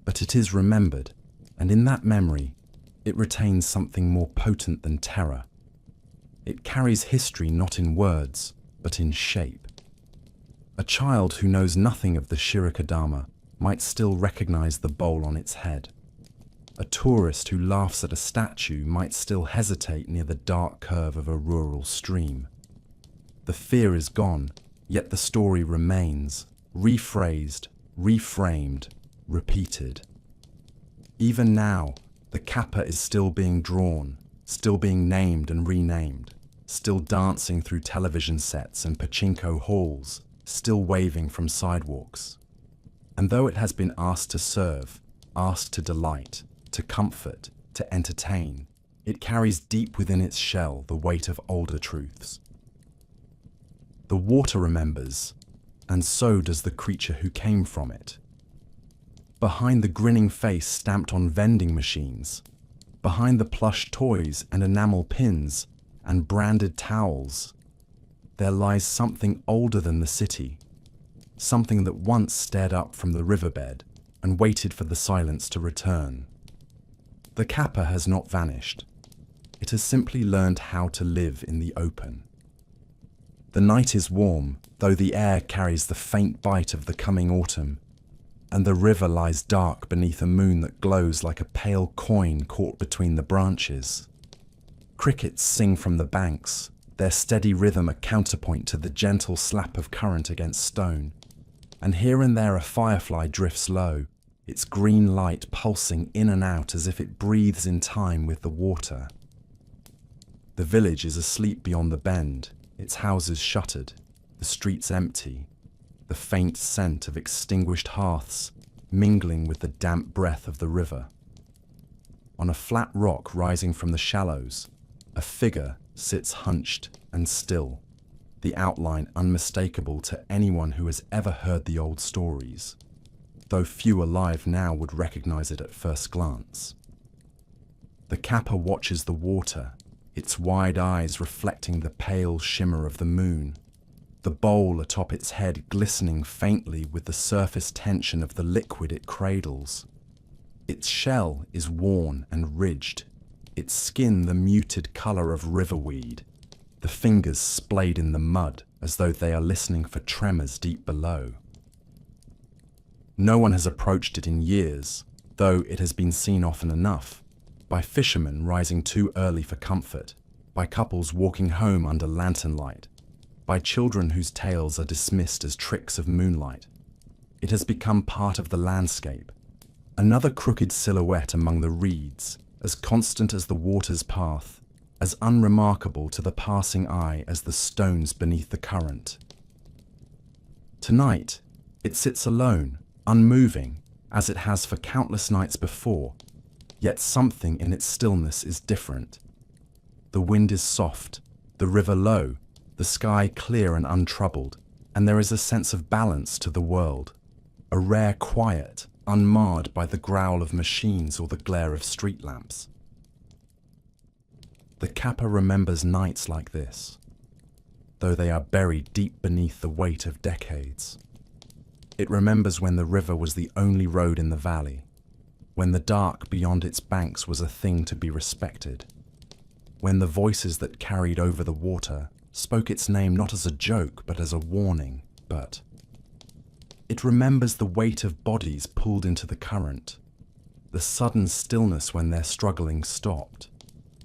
but it is remembered, and in that memory, it retains something more potent than terror. It carries history not in words, but in shape. A child who knows nothing of the Shirikadama might still recognize the bowl on its head. A tourist who laughs at a statue might still hesitate near the dark curve of a rural stream. The fear is gone, yet the story remains, rephrased, reframed, repeated. Even now, the Kappa is still being drawn, still being named and renamed, still dancing through television sets and pachinko halls, still waving from sidewalks. And though it has been asked to serve, asked to delight, to comfort, to entertain, it carries deep within its shell the weight of older truths. The water remembers, and so does the creature who came from it. Behind the grinning face stamped on vending machines, behind the plush toys and enamel pins and branded towels, there lies something older than the city, something that once stared up from the riverbed and waited for the silence to return. The Kappa has not vanished. It has simply learned how to live in the open. The night is warm, though the air carries the faint bite of the coming autumn, and the river lies dark beneath a moon that glows like a pale coin caught between the branches. Crickets sing from the banks, their steady rhythm a counterpoint to the gentle slap of current against stone, and here and there a firefly drifts low, its green light pulsing in and out as if it breathes in time with the water. The village is asleep beyond the bend, its houses shuttered, the streets empty, the faint scent of extinguished hearths mingling with the damp breath of the river. On a flat rock rising from the shallows, a figure sits hunched and still, the outline unmistakable to anyone who has ever heard the old stories, though few alive now would recognize it at first glance. The Kappa watches the water, its wide eyes reflecting the pale shimmer of the moon, the bowl atop its head glistening faintly with the surface tension of the liquid it cradles. Its shell is worn and ridged, its skin the muted color of riverweed, the fingers splayed in the mud as though they are listening for tremors deep below. No one has approached it in years, though it has been seen often enough, by fishermen rising too early for comfort, by couples walking home under lantern light, by children whose tales are dismissed as tricks of moonlight. It has become part of the landscape, another crooked silhouette among the reeds, as constant as the water's path, as unremarkable to the passing eye as the stones beneath the current. Tonight, it sits alone, unmoving, as it has for countless nights before, yet something in its stillness is different. The wind is soft, the river low, the sky clear and untroubled, and there is a sense of balance to the world, a rare quiet, unmarred by the growl of machines or the glare of street lamps. The Kappa remembers nights like this, though they are buried deep beneath the weight of decades. It remembers when the river was the only road in the valley, when the dark beyond its banks was a thing to be respected, when the voices that carried over the water spoke its name not as a joke but as a warning. But it remembers the weight of bodies pulled into the current, the sudden stillness when their struggling stopped,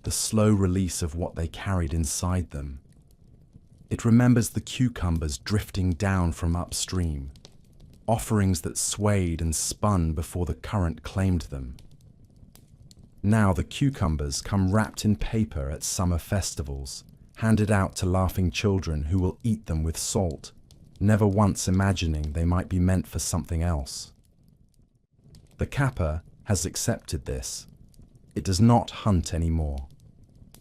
the slow release of what they carried inside them. It remembers the cucumbers drifting down from upstream, offerings that swayed and spun before the current claimed them. Now the cucumbers come wrapped in paper at summer festivals, handed out to laughing children who will eat them with salt, never once imagining they might be meant for something else. The Kappa has accepted this. It does not hunt anymore.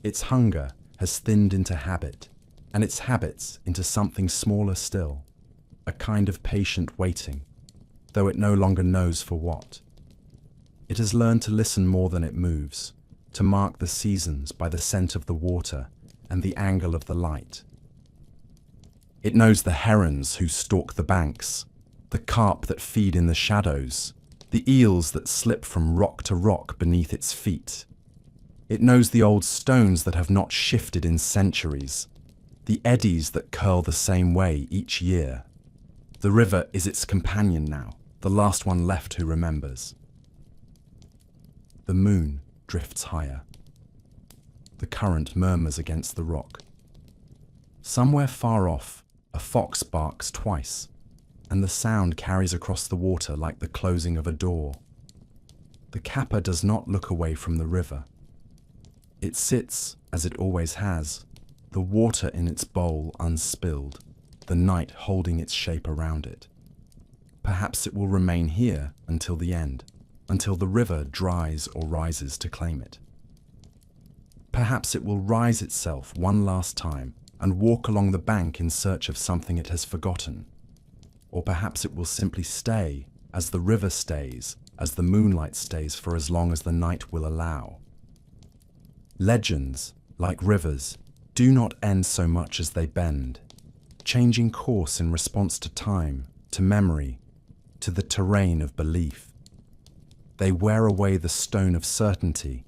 Its hunger has thinned into habit, and its habits into something smaller still, a kind of patient waiting, though it no longer knows for what. It has learned to listen more than it moves, to mark the seasons by the scent of the water and the angle of the light. It knows the herons who stalk the banks, the carp that feed in the shadows, the eels that slip from rock to rock beneath its feet. It knows the old stones that have not shifted in centuries, the eddies that curl the same way each year. The river is its companion now, the last one left who remembers. The moon drifts higher. The current murmurs against the rock. Somewhere far off, a fox barks twice, and the sound carries across the water like the closing of a door. The Kappa does not look away from the river. It sits, as it always has, the water in its bowl unspilled, the night holding its shape around it. Perhaps it will remain here until the end, until the river dries or rises to claim it. Perhaps it will rise itself one last time and walk along the bank in search of something it has forgotten. Or perhaps it will simply stay as the river stays, as the moonlight stays for as long as the night will allow. Legends, like rivers, do not end so much as they bend, changing course in response to time, to memory, to the terrain of belief. They wear away the stone of certainty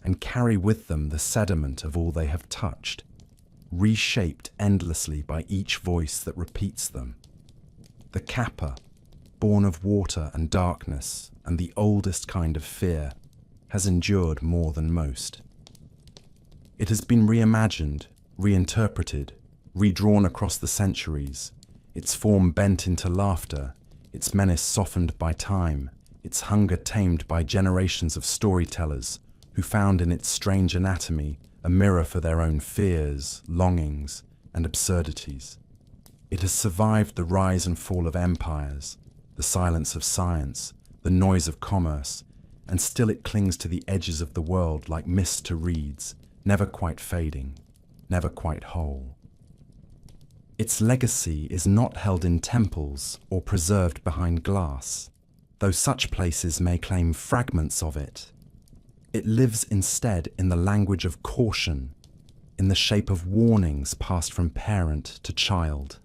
and carry with them the sediment of all they have touched, reshaped endlessly by each voice that repeats them. The Kappa, born of water and darkness and the oldest kind of fear, has endured more than most. It has been reimagined, reinterpreted, redrawn across the centuries, its form bent into laughter, its menace softened by time, its hunger tamed by generations of storytellers who found in its strange anatomy a mirror for their own fears, longings, and absurdities. It has survived the rise and fall of empires, the silence of science, the noise of commerce, and still it clings to the edges of the world like mist to reeds, never quite fading, never quite whole. Its legacy is not held in temples or preserved behind glass, though such places may claim fragments of it. It lives instead in the language of caution, in the shape of warnings passed from parent to child,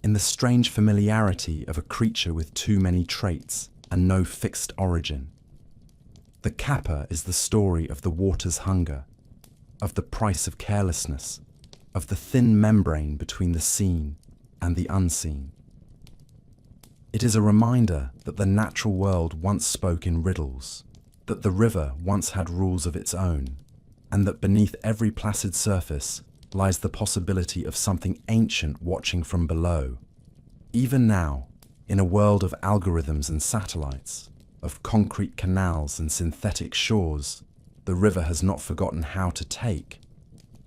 in the strange familiarity of a creature with too many traits and no fixed origin. The Kappa is the story of the water's hunger, of the price of carelessness, of the thin membrane between the seen and the unseen. It is a reminder that the natural world once spoke in riddles, that the river once had rules of its own, and that beneath every placid surface lies the possibility of something ancient watching from below. Even now, in a world of algorithms and satellites, of concrete canals and synthetic shores, the river has not forgotten how to take.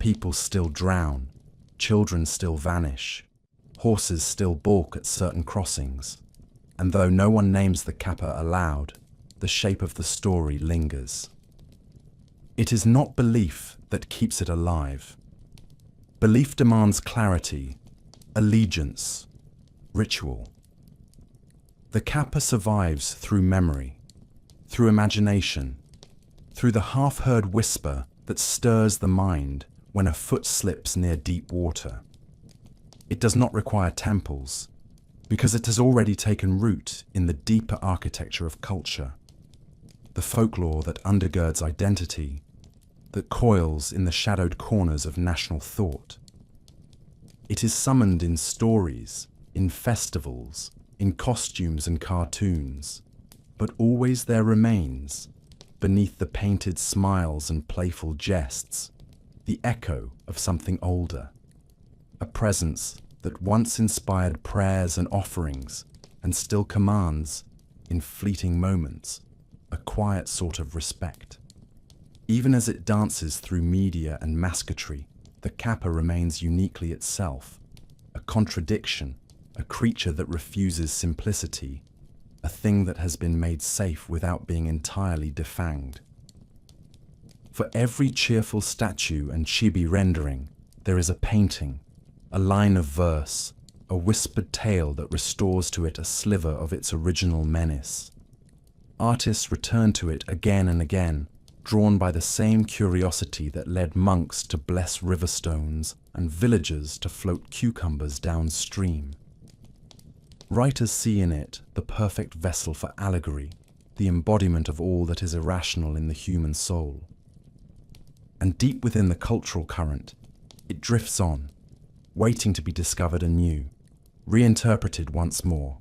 People still drown, children still vanish, horses still balk at certain crossings, and though no one names the Kappa aloud, the shape of the story lingers. It is not belief that keeps it alive. Belief demands clarity, allegiance, ritual. The Kappa survives through memory, through imagination, through the half-heard whisper that stirs the mind when a foot slips near deep water. It does not require temples, because it has already taken root in the deeper architecture of culture, the folklore that undergirds identity, that coils in the shadowed corners of national thought. It is summoned in stories, in festivals, in costumes and cartoons, but always there remains, beneath the painted smiles and playful jests, the echo of something older, a presence that once inspired prayers and offerings and still commands, in fleeting moments, a quiet sort of respect. Even as it dances through media and mascotry, the Kappa remains uniquely itself, a contradiction, a creature that refuses simplicity, a thing that has been made safe without being entirely defanged. For every cheerful statue and chibi rendering, there is a painting, a line of verse, a whispered tale that restores to it a sliver of its original menace. Artists return to it again and again, drawn by the same curiosity that led monks to bless riverstones and villagers to float cucumbers downstream. Writers see in it the perfect vessel for allegory, the embodiment of all that is irrational in the human soul. And deep within the cultural current, it drifts on, waiting to be discovered anew, reinterpreted once more,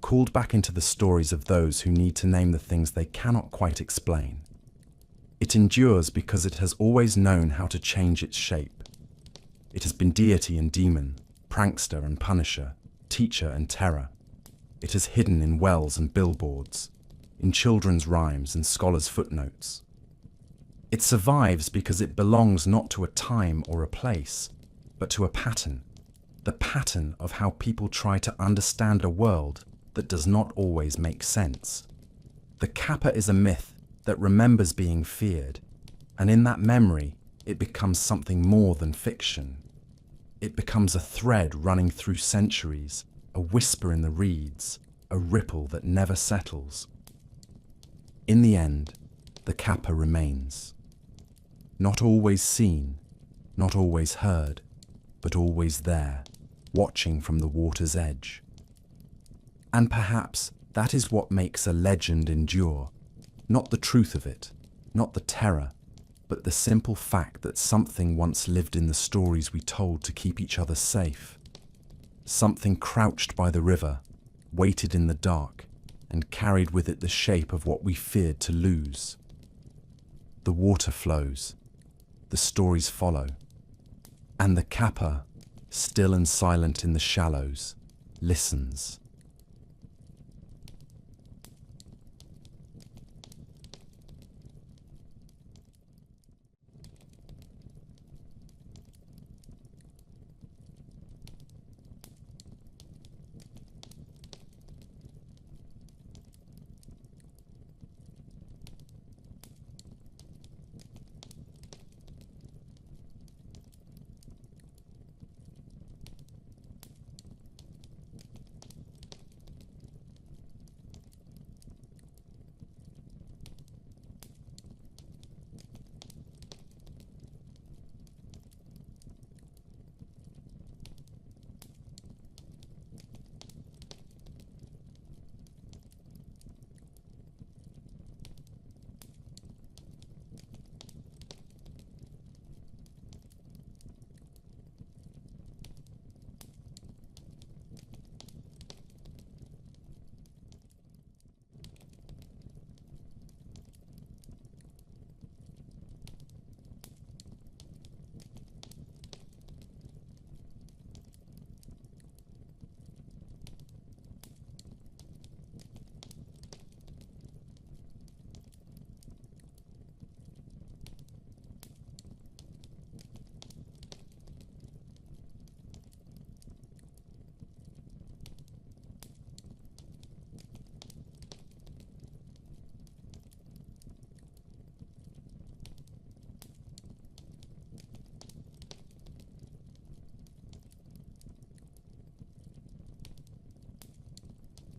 called back into the stories of those who need to name the things they cannot quite explain. It endures because it has always known how to change its shape. It has been deity and demon, prankster and punisher, teacher and terror. It is hidden in wells and billboards, in children's rhymes and scholars' footnotes. It survives because it belongs not to a time or a place, but to a pattern, the pattern of how people try to understand a world that does not always make sense. The Kappa is a myth that remembers being feared, and in that memory, it becomes something more than fiction. It becomes a thread running through centuries, a whisper in the reeds, a ripple that never settles. In the end, the Kappa remains. Not always seen, not always heard, but always there, watching from the water's edge. And perhaps that is what makes a legend endure. Not the truth of it, not the terror, but the simple fact that something once lived in the stories we told to keep each other safe. Something crouched by the river, waited in the dark, and carried with it the shape of what we feared to lose. The water flows, the stories follow, and the Kappa, still and silent in the shallows, listens.